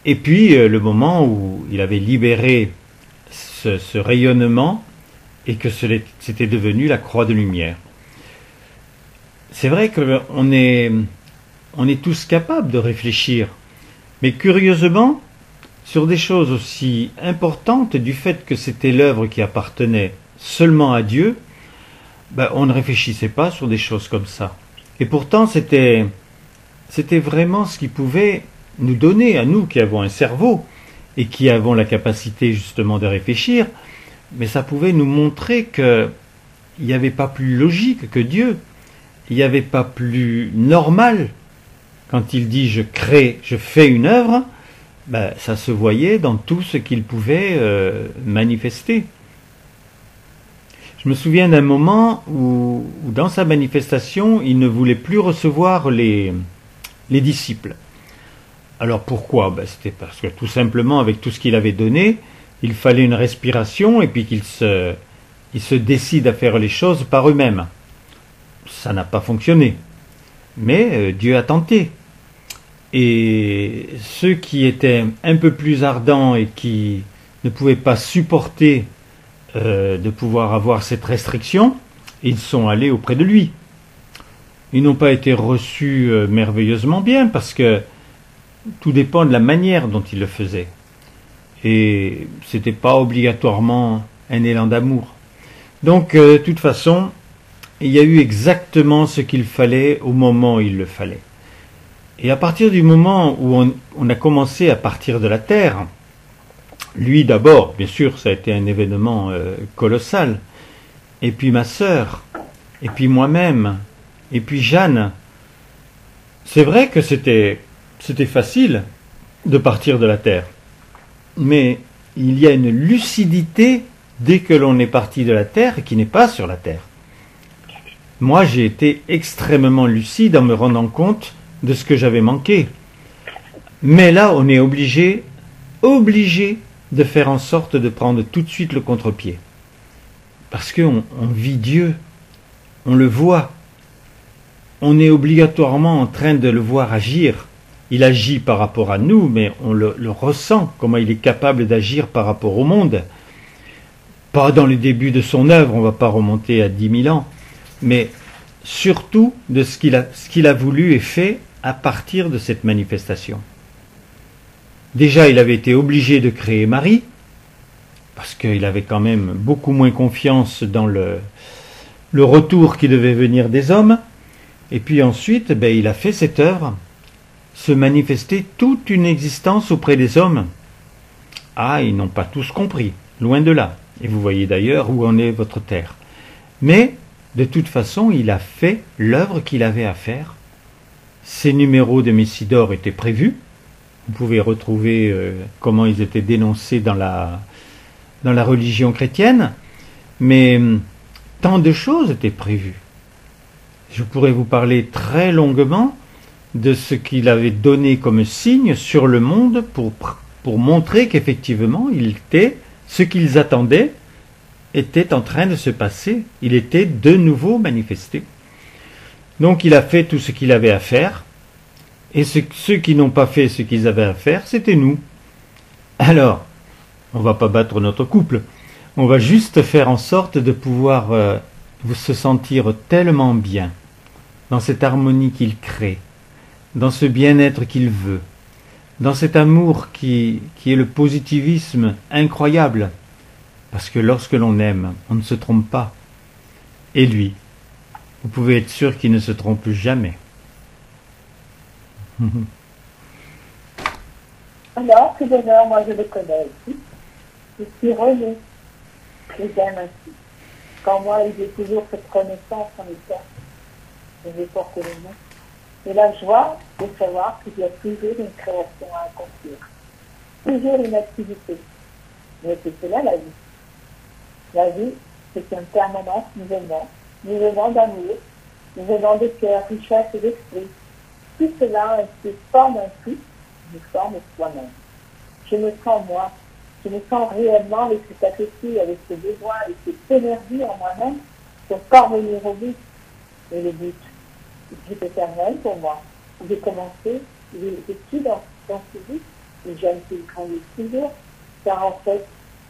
Et puis, le moment où il avait libéré ce rayonnement et que c'était devenu la croix de lumière. C'est vrai qu'on est tous capables de réfléchir, mais curieusement, sur des choses aussi importantes, du fait que c'était l'œuvre qui appartenait seulement à Dieu, on ne réfléchissait pas sur des choses comme ça. Et pourtant, c'était vraiment ce qui pouvait nous donner, à nous qui avons un cerveau et qui avons la capacité justement de réfléchir, mais ça pouvait nous montrer qu'il n'y avait pas plus logique que Dieu, il n'y avait pas plus normal. Quand il dit je crée, je fais une œuvre, ça se voyait dans tout ce qu'il pouvait manifester. Je me souviens d'un moment où dans sa manifestation, il ne voulait plus recevoir les disciples. Alors pourquoi? C'était parce que tout simplement, avec tout ce qu'il avait donné, il fallait une respiration et puis qu'ils se décident à faire les choses par eux-mêmes. Ça n'a pas fonctionné. Mais Dieu a tenté. Et ceux qui étaient un peu plus ardents et qui ne pouvaient pas supporter de pouvoir avoir cette restriction, ils sont allés auprès de lui. Ils n'ont pas été reçus merveilleusement bien parce que tout dépend de la manière dont il le faisait. Et c'était pas obligatoirement un élan d'amour. Donc, de toute façon, il y a eu exactement ce qu'il fallait au moment où il le fallait. Et à partir du moment où on a commencé à partir de la terre, lui d'abord, bien sûr, ça a été un événement colossal, et puis ma sœur, et puis moi-même, et puis Jeanne. C'est vrai que c'était facile de partir de la terre, mais il y a une lucidité dès que l'on est parti de la terre qui n'est pas sur la terre. Moi, j'ai été extrêmement lucide en me rendant compte de ce que j'avais manqué. Mais là, on est obligé de faire en sorte de prendre tout de suite le contre-pied. Parce qu'on vit Dieu, on le voit. On est obligatoirement en train de le voir agir. Il agit par rapport à nous, mais on le ressent, comment il est capable d'agir par rapport au monde. pas dans le début de son œuvre, on ne va pas remonter à 10 000 ans, mais surtout de ce qu'il a voulu et fait à partir de cette manifestation. Déjà, il avait été obligé de créer Marie, parce qu'il avait quand même beaucoup moins confiance dans le retour qui devait venir des hommes. Et puis ensuite, il a fait cette œuvre, se manifester toute une existence auprès des hommes. Ah, ils n'ont pas tous compris, loin de là. Et vous voyez d'ailleurs où en est votre terre. Mais, de toute façon, il a fait l'œuvre qu'il avait à faire. Ces numéros de Messidor étaient prévus. Vous pouvez retrouver comment ils étaient dénoncés dans la religion chrétienne. Mais tant de choses étaient prévues. Je pourrais vous parler très longuement de ce qu'il avait donné comme signe sur le monde pour montrer qu'effectivement, ce qu'ils attendaient était en train de se passer. Il était de nouveau manifesté. Donc il a fait tout ce qu'il avait à faire. Et ceux qui n'ont pas fait ce qu'ils avaient à faire, c'était nous. Alors, on ne va pas battre notre couple. On va juste faire en sorte de pouvoir se sentir tellement bien dans cette harmonie qu'il crée, dans ce bien-être qu'il veut, dans cet amour qui est le positivisme incroyable. Parce que lorsque l'on aime, on ne se trompe pas. Et lui, vous pouvez être sûr qu'il ne se trompe jamais. Alors, ce bonheur, moi je le connais aussi. Je suis René, je l'aime ainsi. Quand moi, j'ai toujours cette renaissance en état, je vais porter le nom. Et la joie de savoir qu'il y a toujours une création à accomplir. Toujours une activité. Mais c'est cela la vie. La vie, c'est un permanent mouvement d'amour, mouvement de cœur, richesse et d'esprit. Tout cela se forme un tout, nous forme soi-même. Je me sens moi, je me sens réellement avec cet appétit, avec ce besoin, avec cette énergie en moi-même pour parvenir au but. Et le but éternel pour moi. J'ai commencé, je suis dans ce but, et j'aime qu'il grandisse toujours, car en fait,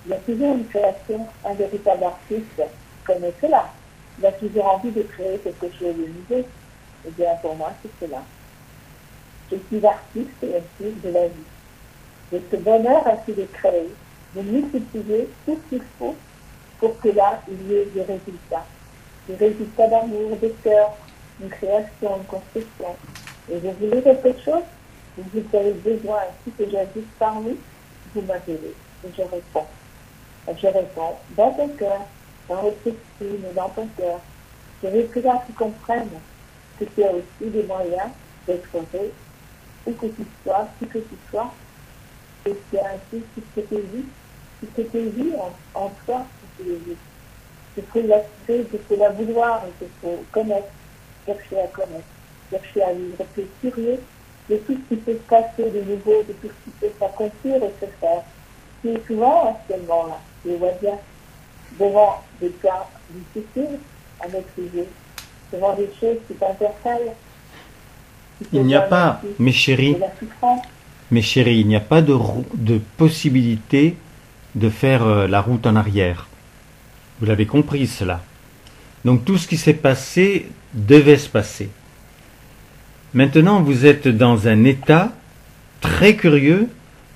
il y a toujours une création, un véritable artiste connaît cela. Il a toujours envie de créer quelque chose de nouveau. Et bien pour moi, c'est cela. Je suis artiste et artiste de la vie. De ce bonheur ainsi de créer, de multiplier tout ce qu'il faut pour que là, il y ait des résultats. Des résultats d'amour, de cœur, une création, une construction. Et je voulais quelque chose, vous avez besoin ainsi que j'agisse par vous, vous m'appelez. Et je réponds. Je réponds dans ton cœur, dans votre esprit, mais dans ton cœur. Je veux que là, tu comprennes que tu as aussi des moyens d'être heureux, où que tu sois, qui que tu sois, et tu as ainsi tout ce que tu vis, tout ce que tu vis en toi, ce que tu vis. Il faut l'assurer, il faut la vouloir, il faut connaître, chercher à connaître, chercher à vivre, être curieux de tout ce qui peut se passer de nouveau, de tout ce qui peut s'accomplir et se faire. Qui est souvent actuellement là, les voisins, devant des cas difficiles à maîtriser, devant des choses qui t'interpellent. Il n'y a pas, mes chéris, il n'y a pas de possibilité de faire la route en arrière. Vous l'avez compris cela. Donc tout ce qui s'est passé devait se passer. Maintenant, vous êtes dans un état très curieux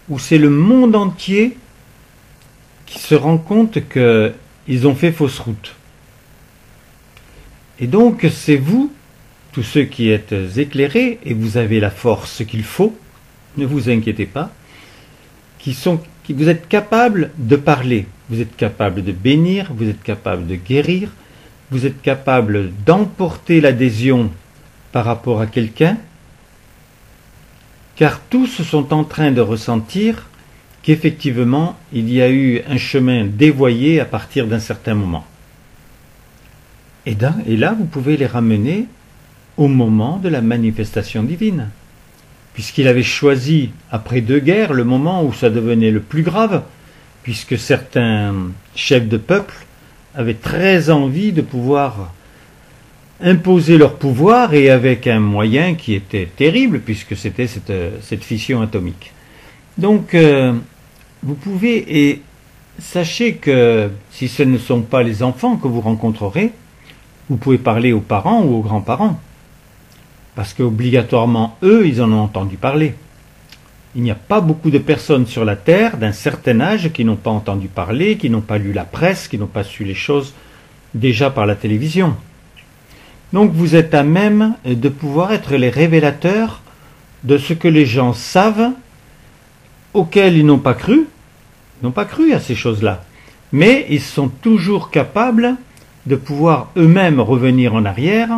où c'est le monde entier qui se rend compte qu'ils ont fait fausse route. Et donc, c'est vous, tous ceux qui êtes éclairés, et vous avez la force qu'il faut, ne vous inquiétez pas, qui vous êtes capables de parler, vous êtes capables de bénir, vous êtes capables de guérir, vous êtes capables d'emporter l'adhésion par rapport à quelqu'un, car tous sont en train de ressentir qu'effectivement, il y a eu un chemin dévoyé à partir d'un certain moment. Et là, vous pouvez les ramener au moment de la manifestation divine, puisqu'il avait choisi, après 2 guerres, le moment où ça devenait le plus grave, puisque certains chefs de peuple avaient très envie de pouvoir imposer leur pouvoir, et avec un moyen qui était terrible, puisque c'était cette fission atomique. Donc, vous pouvez, et sachez que si ce ne sont pas les enfants que vous rencontrerez, vous pouvez parler aux parents ou aux grands-parents. Parce qu'obligatoirement, eux, ils en ont entendu parler. Il n'y a pas beaucoup de personnes sur la Terre d'un certain âge qui n'ont pas entendu parler, qui n'ont pas lu la presse, qui n'ont pas su les choses déjà par la télévision. Donc vous êtes à même de pouvoir être les révélateurs de ce que les gens savent, auxquels ils n'ont pas cru. Ils n'ont pas cru à ces choses-là. Mais ils sont toujours capables de pouvoir eux-mêmes revenir en arrière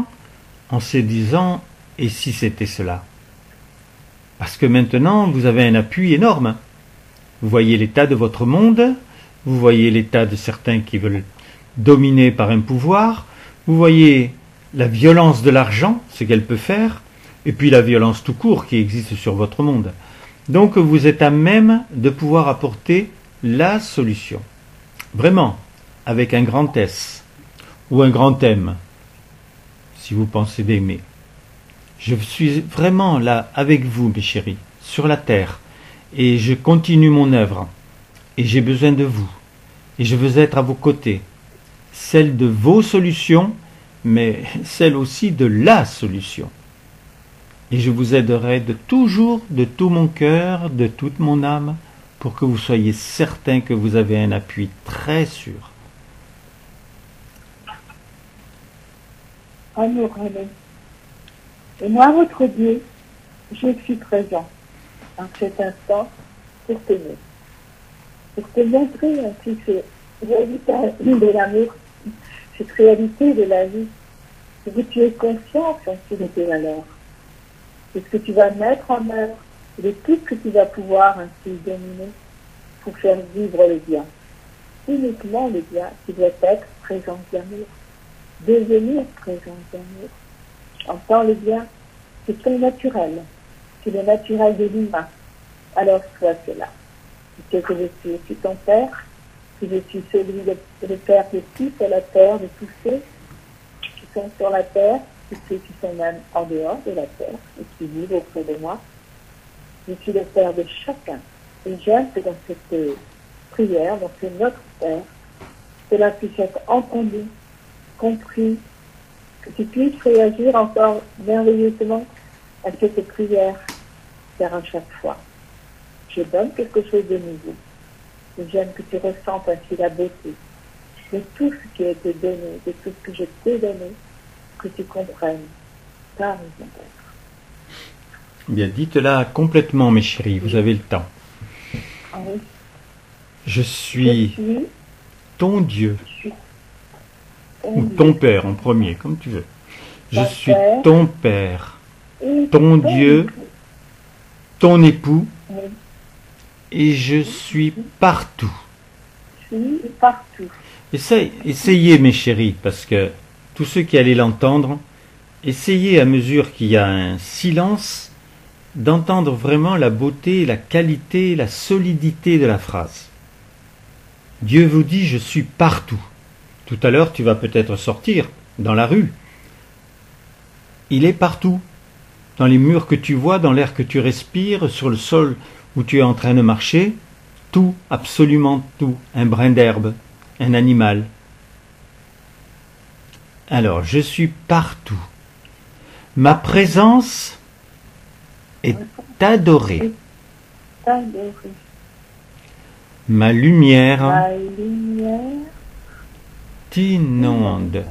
en se disant « et si c'était cela ?» Parce que maintenant, vous avez un appui énorme. Vous voyez l'état de votre monde, vous voyez l'état de certains qui veulent dominer par un pouvoir, vous voyez la violence de l'argent, ce qu'elle peut faire, et puis la violence tout court qui existe sur votre monde. Donc vous êtes à même de pouvoir apporter la solution. Vraiment, avec un grand S, ou un grand M, si vous pensez d'aimer. Je suis vraiment là avec vous, mes chéris, sur la terre, et je continue mon œuvre, et j'ai besoin de vous, et je veux être à vos côtés, celle de vos solutions, mais celle aussi de la solution. Et je vous aiderai de toujours, de tout mon cœur, de toute mon âme, pour que vous soyez certains que vous avez un appui très sûr. Amour, René. Et moi, votre Dieu, je suis présent en cet instant pour t'aimer. Pour te montrer ainsi cette réalité de l'amour, cette réalité de la vie, pour que tu aies conscience ainsi de tes valeurs. C'est ce que tu vas mettre en œuvre, de tout ce que tu vas pouvoir ainsi dominer pour faire vivre le bien. Uniquement le bien qui doit être présence d'amour, devenir présence d'amour. Entends le bien, c'est ton naturel, c'est le naturel de l'humain. Alors sois cela. Tu sais que je suis aussi ton Père, que je suis celui le Père de tous sur la terre, de tous ceux qui sont sur la terre, tous ceux qui sont même en dehors de la terre et qui vivent auprès de moi. Je suis le Père de chacun. Et j'aime que dans cette prière, dans ce Notre Père, cela puisse être entendu, compris, que tu puisses réagir encore merveilleusement à cette prière, car à chaque fois, je donne quelque chose de nouveau. Et j'aime que tu ressentes ainsi la beauté de tout ce qui a été donné, de tout ce que je t'ai donné, que tu comprennes ta raison d'être. Bien, dites-la complètement, mes chéris, vous avez le temps. Ah oui. Je suis ton Dieu, ou Dieu. ton Père en premier, comme tu veux. Je Ton suis Père. ton Père, Et ton Dieu, époux. ton époux, Oui. et je suis partout. Je suis partout. Essayez, mes chéris, parce que tous ceux qui allaient l'entendre, essayez à mesure qu'il y a un silence, d'entendre vraiment la beauté, la qualité, la solidité de la phrase. Dieu vous dit, je suis partout. Tout à l'heure, tu vas peut-être sortir dans la rue. Il est partout. Dans les murs que tu vois, dans l'air que tu respires, sur le sol où tu es en train de marcher, tout, absolument tout, un brin d'herbe, un animal. Alors, je suis partout. Ma présence est adorée. Adoré. Ma lumière Ma lumière. t'inonde.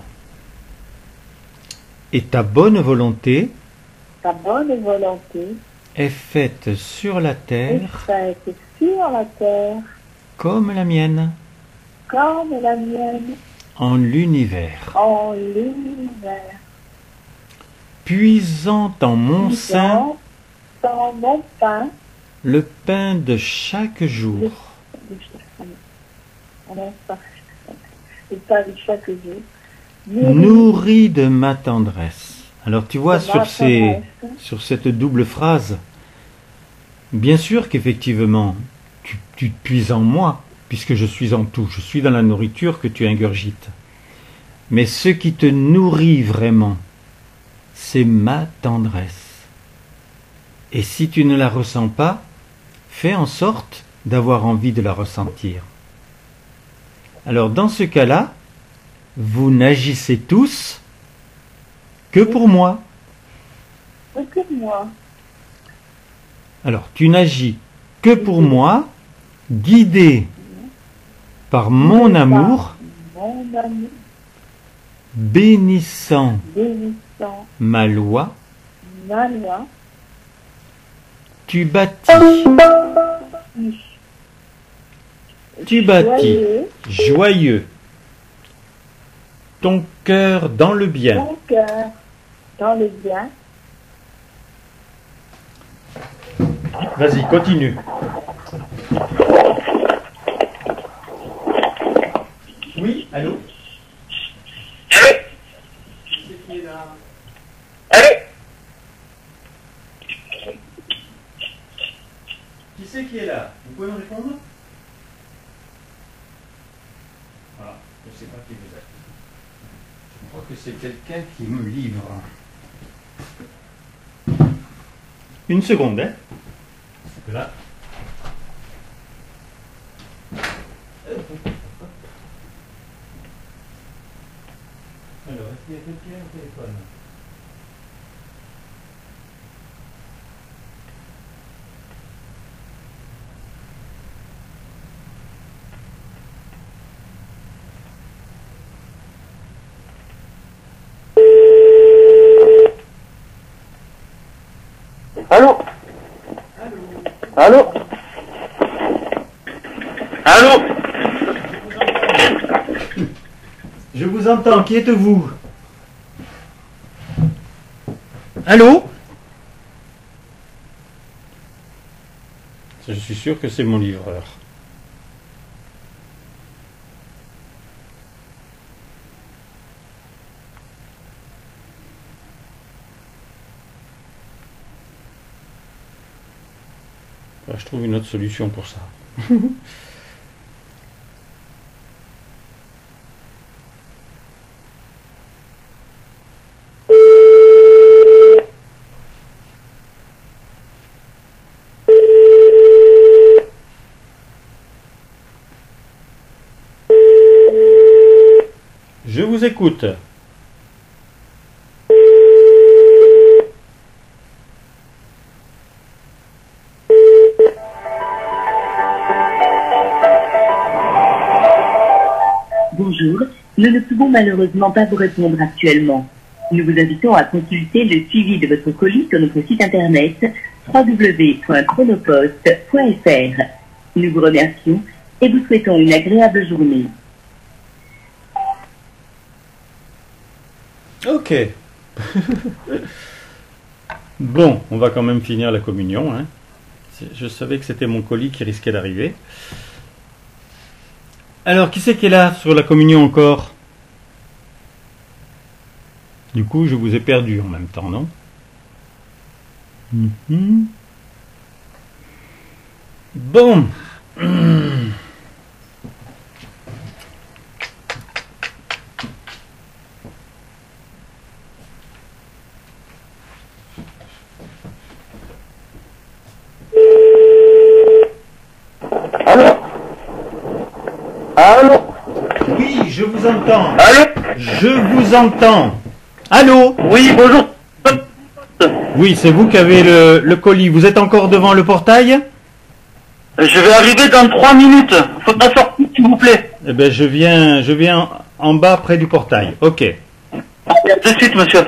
Et ta bonne volonté Ta bonne volonté est faite sur la est terre faite sur la terre comme la mienne comme la mienne en l'univers. en l'univers. Puisant en mon sein Dans mon pain, le pain de chaque jour. le pain de chaque jour, Nourri de ma tendresse. Alors tu vois, de ma tendresse. sur cette double phrase, bien sûr qu'effectivement, tu puises en moi, puisque je suis en tout, je suis dans la nourriture que tu ingurgites. Mais ce qui te nourrit vraiment, c'est ma tendresse. Et si tu ne la ressens pas, fais en sorte d'avoir envie de la ressentir. Alors dans ce cas-là, vous n'agissez tous que pour moi. Que moi. Alors tu n'agis que pour moi, guidé par mon amour, Mon amour, bénissant bénissant, ma loi, ma loi, tu bâtis, joyeux, ton cœur dans le bien. Ton cœur dans le bien. Vas-y, continue. Oui, allô? Qui c'est qui est là? Vous pouvez me répondre? Ah, je ne sais pas qui vous êtes. Je crois que c'est quelqu'un qui me livre. Une seconde, hein? Parce que là. Alors, est-ce qu'il y a quelqu'un au téléphone? Allô? Allô? Allô? Je vous entends, qui êtes-vous? Allô? Je suis sûr que c'est mon livreur. Je trouve une autre solution pour ça. Je vous écoute. Bonjour, nous ne pouvons malheureusement pas vous répondre actuellement. Nous vous invitons à consulter le suivi de votre colis sur notre site internet www.chronopost.fr. Nous vous remercions et vous souhaitons une agréable journée. Ok. Bon, on va quand même finir la communion, hein. Je savais que c'était mon colis qui risquait d'arriver. Alors, qui c'est qui est là sur la communion encore? Du coup, je vous ai perdu en même temps, non? Bon. Allô? Allô? Oui, je vous entends. Allô? Je vous entends. Allô? Oui, bonjour. Oui, c'est vous qui avez le colis. Vous êtes encore devant le portail? Je vais arriver dans 3 minutes. Faudra sortir, s'il vous plaît. Eh bien, je viens en bas près du portail. Ok. À tout de suite, monsieur.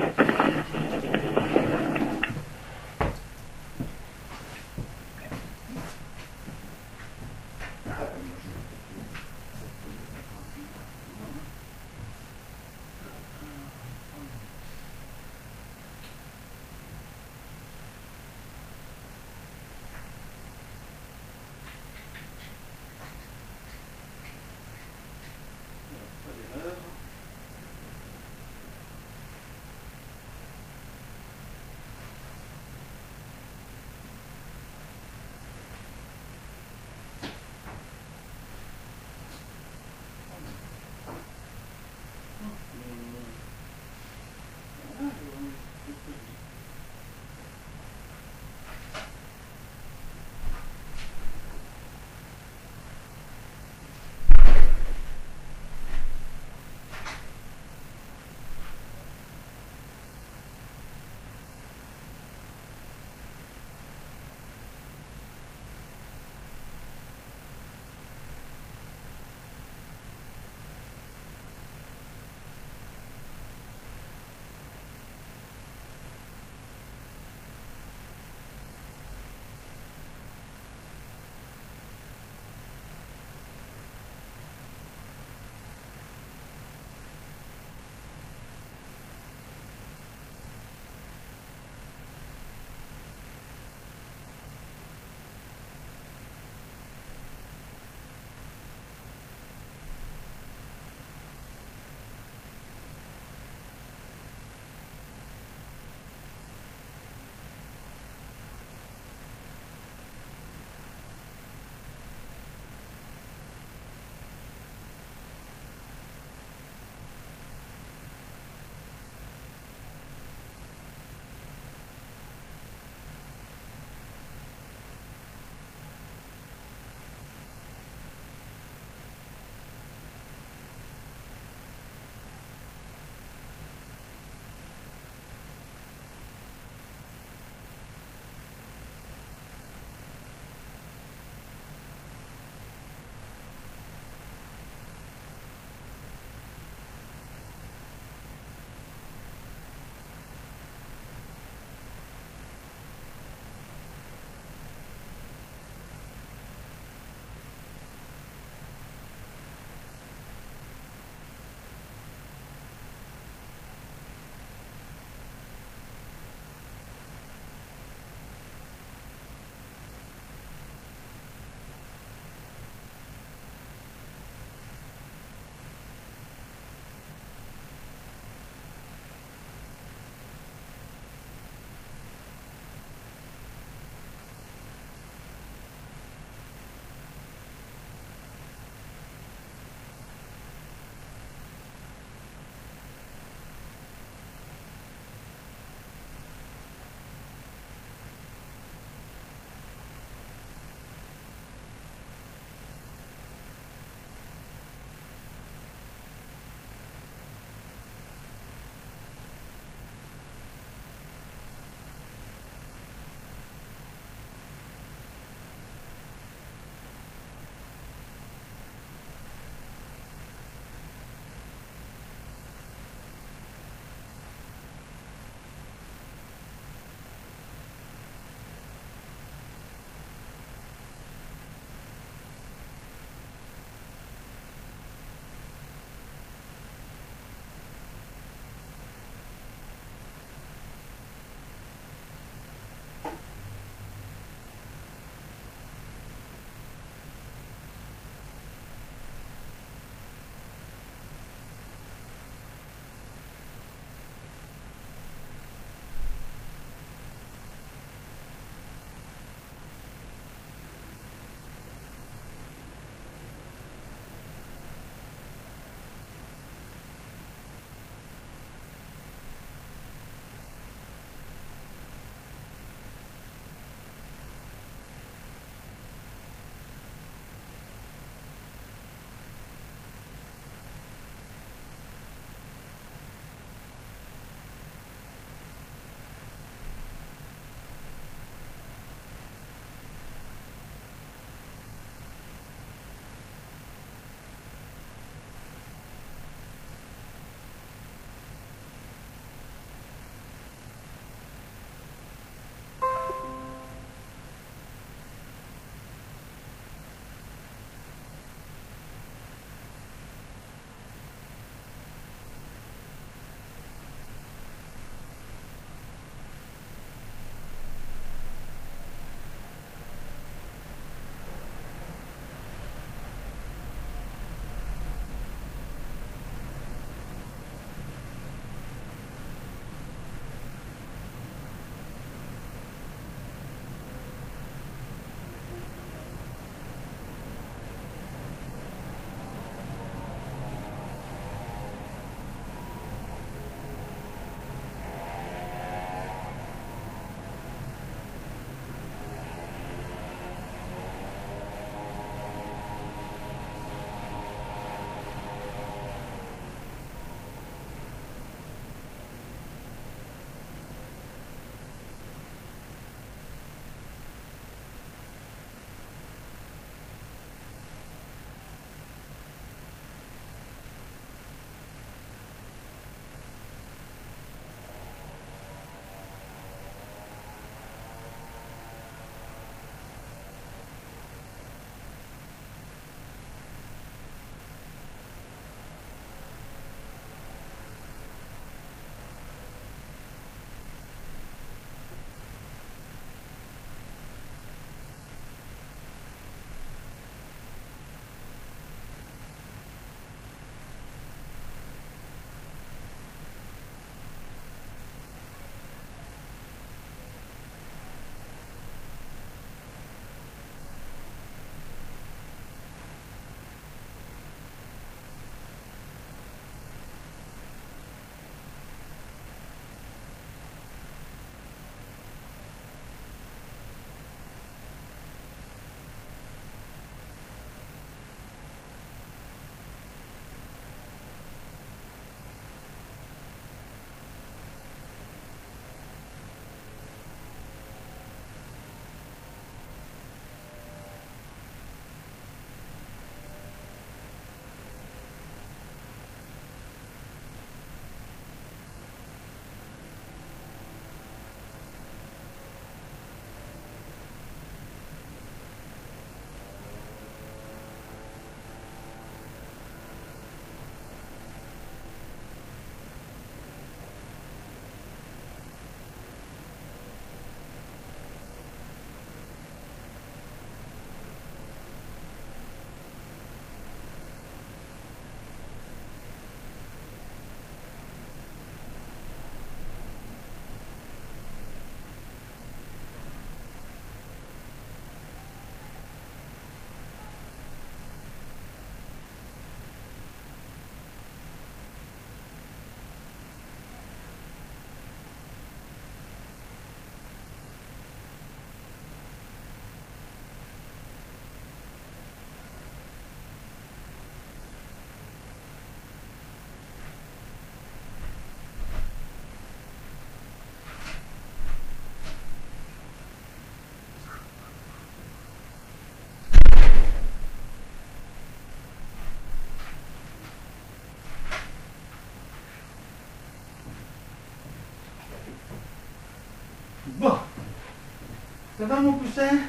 Ça va mon poussin?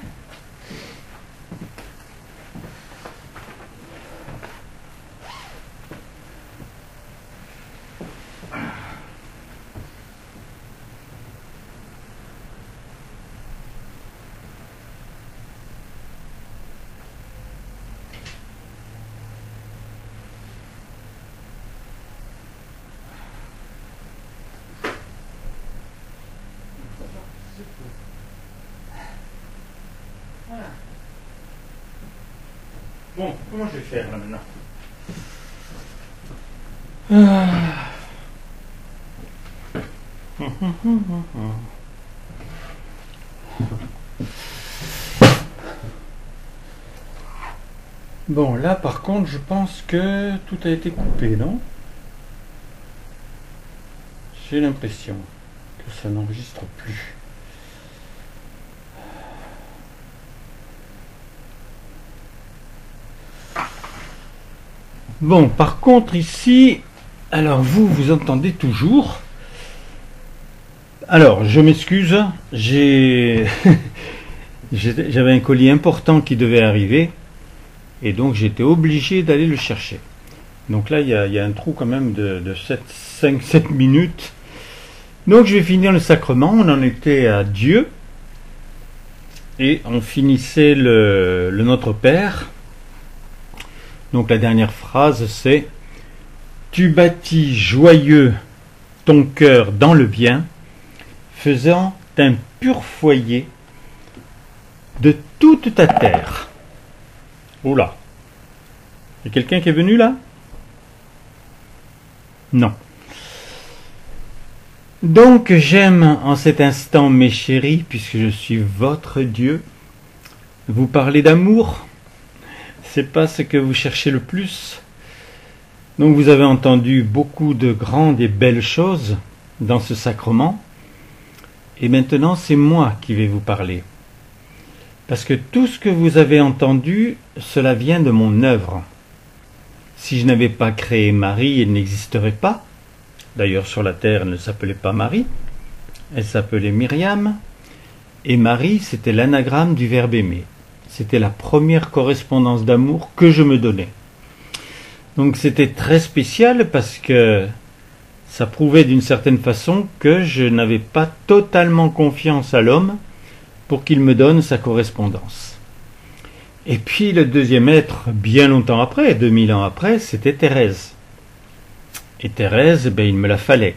Bon, comment je vais faire là maintenant? Bon, là par contre, je pense que tout a été coupé, non? J'ai l'impression que ça n'enregistre plus. Bon, par contre ici, alors vous entendez toujours. Alors, je m'excuse, j'avais un colis important qui devait arriver, et donc j'étais obligé d'aller le chercher. Donc là, il y a un trou quand même de 5-7 minutes. Donc je vais finir le sacrement, on en était à Dieu, et on finissait le Notre Père. Donc la dernière phrase c'est « Tu bâtis joyeux ton cœur dans le bien, faisant un pur foyer de toute ta terre. » Oula. Il y a quelqu'un qui est venu là? Non. Donc j'aime en cet instant, mes chéris, puisque je suis votre Dieu, vous parler d'amour. C'est pas ce que vous cherchez le plus. Donc vous avez entendu beaucoup de grandes et belles choses dans ce sacrement. Et maintenant c'est moi qui vais vous parler. Parce que tout ce que vous avez entendu, cela vient de mon œuvre. Si je n'avais pas créé Marie, elle n'existerait pas. D'ailleurs sur la terre, elle ne s'appelait pas Marie. Elle s'appelait Myriam. Et Marie, c'était l'anagramme du verbe aimer. C'était la première correspondance d'amour que je me donnais. Donc c'était très spécial parce que ça prouvait d'une certaine façon que je n'avais pas totalement confiance à l'homme pour qu'il me donne sa correspondance. Et puis le deuxième être, bien longtemps après, 2000 ans après, c'était Thérèse. Et Thérèse, il me la fallait.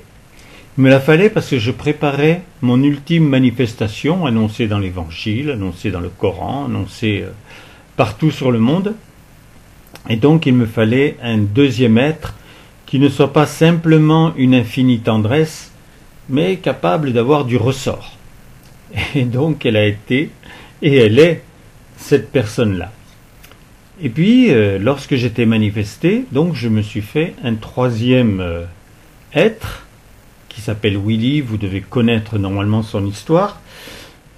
Il me la fallait parce que je préparais mon ultime manifestation, annoncée dans l'Évangile, annoncée dans le Coran, annoncée partout sur le monde. Et donc il me fallait un deuxième être qui ne soit pas simplement une infinie tendresse, mais capable d'avoir du ressort. Et donc elle a été, et elle est, cette personne-là. Et puis, lorsque j'étais manifesté, donc je me suis fait un troisième être, qui s'appelle Willy, vous devez connaître normalement son histoire.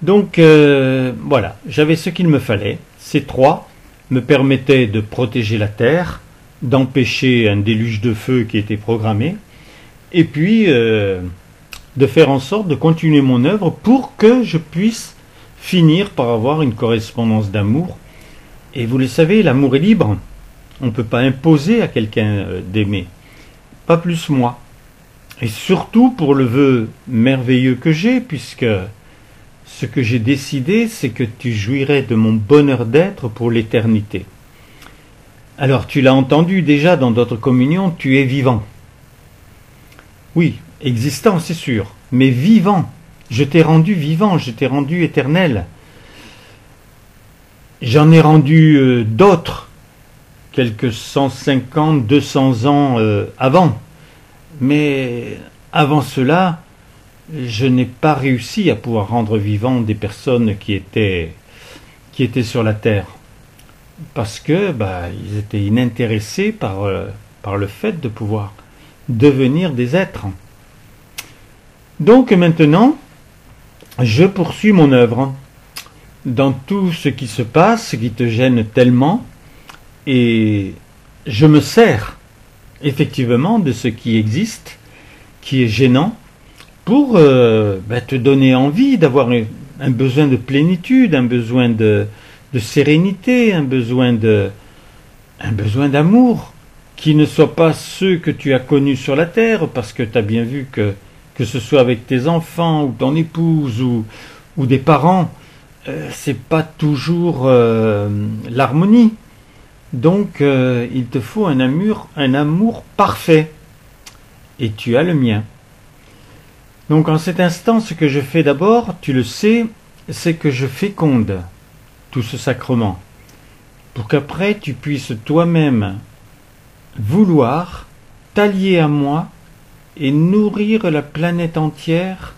Donc voilà, j'avais ce qu'il me fallait. Ces trois me permettaient de protéger la terre, d'empêcher un déluge de feu qui était programmé, et puis de faire en sorte de continuer mon œuvre pour que je puisse finir par avoir une correspondance d'amour. Et vous le savez, l'amour est libre. On ne peut pas imposer à quelqu'un d'aimer. Pas plus moi. Et surtout pour le vœu merveilleux que j'ai, puisque ce que j'ai décidé, c'est que tu jouirais de mon bonheur d'être pour l'éternité. Alors tu l'as entendu déjà dans d'autres communions, tu es vivant. Oui, existant, c'est sûr, mais vivant. Je t'ai rendu vivant, je t'ai rendu éternel. J'en ai rendu d'autres, quelques 150, 200 ans avant. Mais avant cela, je n'ai pas réussi à pouvoir rendre vivant des personnes qui étaient sur la terre. Parce que ils étaient inintéressés par le fait de pouvoir devenir des êtres. Donc maintenant, je poursuis mon œuvre dans tout ce qui se passe, ce qui te gêne tellement, et je me sers effectivement de ce qui existe, qui est gênant, pour te donner envie d'avoir un besoin de plénitude, un besoin de sérénité, un besoin d'amour, qui ne soit pas ceux que tu as connus sur la terre, parce que tu as bien vu que ce soit avec tes enfants, ou ton épouse, ou des parents, c'est pas toujours l'harmonie. Donc il te faut un amour parfait. Et tu as le mien. Donc en cet instant, ce que je fais d'abord, tu le sais, c'est que je féconde tout ce sacrement, pour qu'après tu puisses toi-même vouloir t'allier à moi et nourrir la planète entière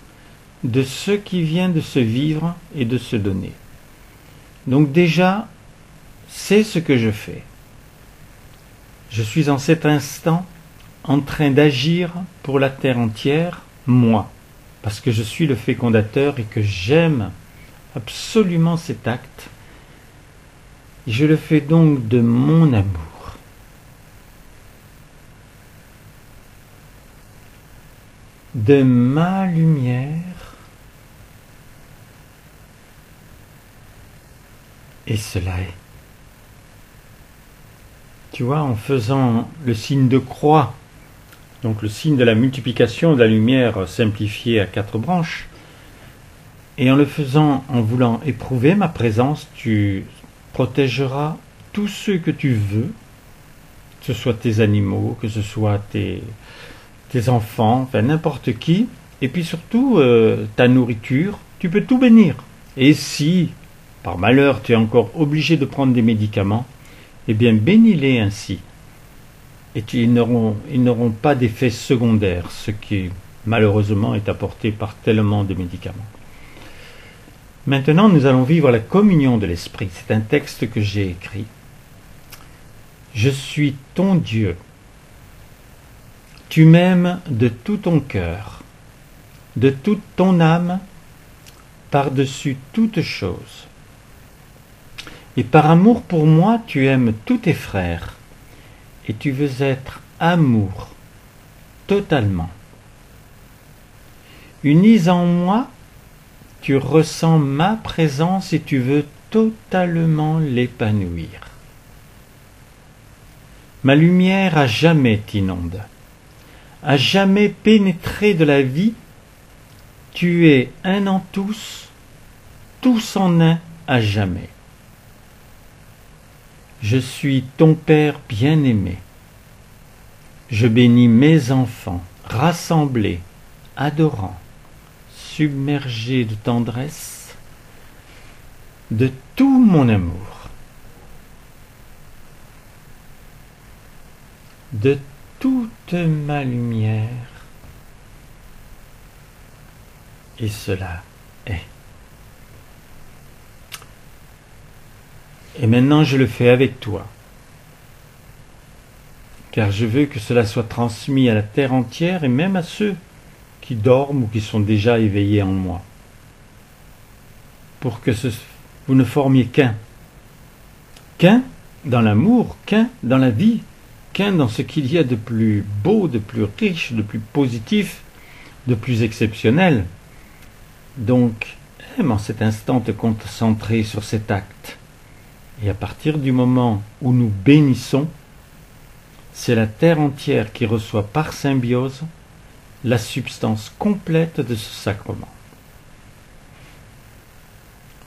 de ce qui vient de se vivre et de se donner. Donc déjà, c'est ce que je fais. Je suis en cet instant en train d'agir pour la terre entière, moi, parce que je suis le fécondateur et que j'aime absolument cet acte. Et je le fais donc de mon amour. De ma lumière. Et cela est. Tu vois, en faisant le signe de croix, donc le signe de la multiplication de la lumière simplifiée à 4 branches, et en le faisant en voulant éprouver ma présence, tu protégeras tous ceux que tu veux, que ce soit tes animaux, que ce soit tes enfants, enfin n'importe qui, et puis surtout ta nourriture, tu peux tout bénir. Et si, par malheur, tu es encore obligé de prendre des médicaments, eh bien bénis-les ainsi. Et ils n'auront pas d'effets secondaires, ce qui malheureusement est apporté par tellement de médicaments. Maintenant, nous allons vivre la communion de l'Esprit. C'est un texte que j'ai écrit. Je suis ton Dieu. Tu m'aimes de tout ton cœur, de toute ton âme, par-dessus toute chose. Et par amour pour moi, tu aimes tous tes frères, et tu veux être amour, totalement. Unis en moi, tu ressens ma présence et tu veux totalement l'épanouir. Ma lumière à jamais t'inonde, à jamais pénétré de la vie, tu es un en tous, tous en un à jamais. Je suis ton Père bien-aimé. Je bénis mes enfants, rassemblés, adorants, submergés de tendresse, de tout mon amour, de toute ma lumière, et cela est. Et maintenant je le fais avec toi, car je veux que cela soit transmis à la terre entière et même à ceux qui dorment ou qui sont déjà éveillés en moi, pour que vous ne formiez qu'un dans l'amour, qu'un dans la vie, qu'un dans ce qu'il y a de plus beau, de plus riche, de plus positif, de plus exceptionnel. Donc, aime en cet instant te concentrer sur cet acte. Et à partir du moment où nous bénissons, c'est la terre entière qui reçoit par symbiose la substance complète de ce sacrement.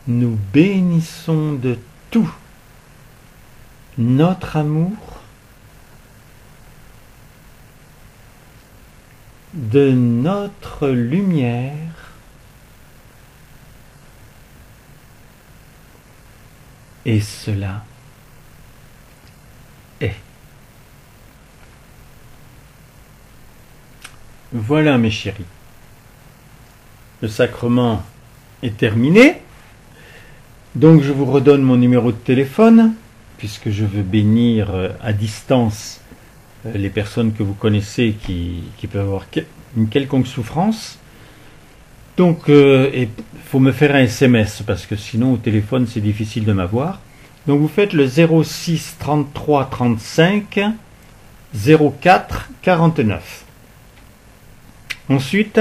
Nous bénissons de tout notre amour, de notre lumière, et cela est. Voilà mes chéris, le sacrement est terminé, donc je vous redonne mon numéro de téléphone, puisque je veux bénir à distance les personnes que vous connaissez qui peuvent avoir une quelconque souffrance. Donc il faut me faire un SMS, parce que sinon au téléphone c'est difficile de m'avoir. Donc vous faites le 06 33 35 04 49. Ensuite,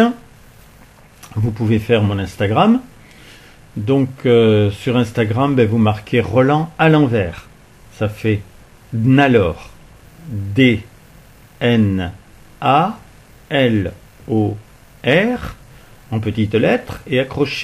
vous pouvez faire mon Instagram, Donc sur Instagram, vous marquez Roland à l'envers. Ça fait Dnalor. D-N-A-L-O-R en petites lettres et accroché